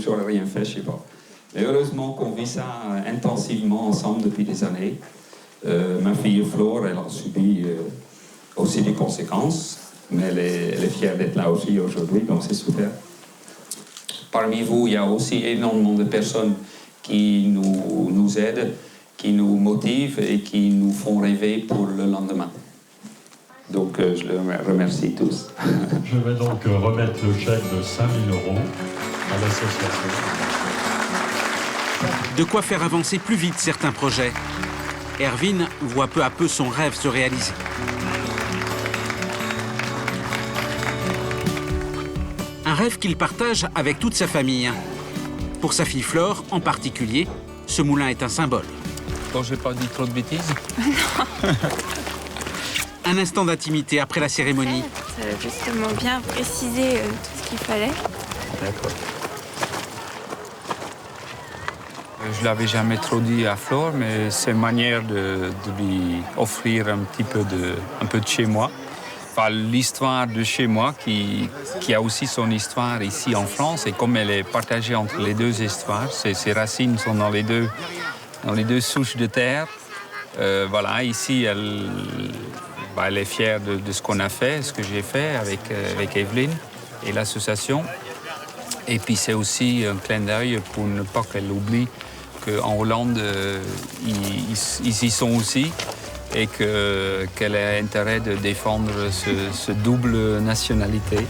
j'aurais rien fait, je sais pas. Mais heureusement qu'on vit ça intensivement ensemble depuis des années. Ma fille Flore, elle a subi aussi des conséquences, mais elle est fière d'être là aussi aujourd'hui, donc c'est super. Parmi vous, il y a aussi énormément de personnes qui nous aident, qui nous motivent et qui nous font rêver pour le lendemain. Donc, je les remercie tous. Je vais donc remettre le chèque de 5 000 € à l'association. De quoi faire avancer plus vite certains projets. Erwin voit peu à peu son rêve se réaliser. Un rêve qu'il partage avec toute sa famille. Pour sa fille Flore, en particulier, ce moulin est un symbole. Bon, j'ai pas dit trop de bêtises. Un instant d'intimité après la cérémonie. Ça a justement bien précisé tout ce qu'il fallait. D'accord. Je l'avais jamais trop dit à Flore, mais c'est une manière de lui offrir un peu de chez moi. L'histoire de chez moi qui a aussi son histoire ici en France et comme elle est partagée entre les deux histoires, ses racines sont dans les deux souches de terre. Voilà, ici elle est fière de ce qu'on a fait, ce que j'ai fait avec Evelyne et l'association. Et puis c'est aussi un clin d'œil pour ne pas qu'elle oublie qu'en Hollande ils y sont aussi. Et qu'elle a intérêt de défendre ce double nationalité.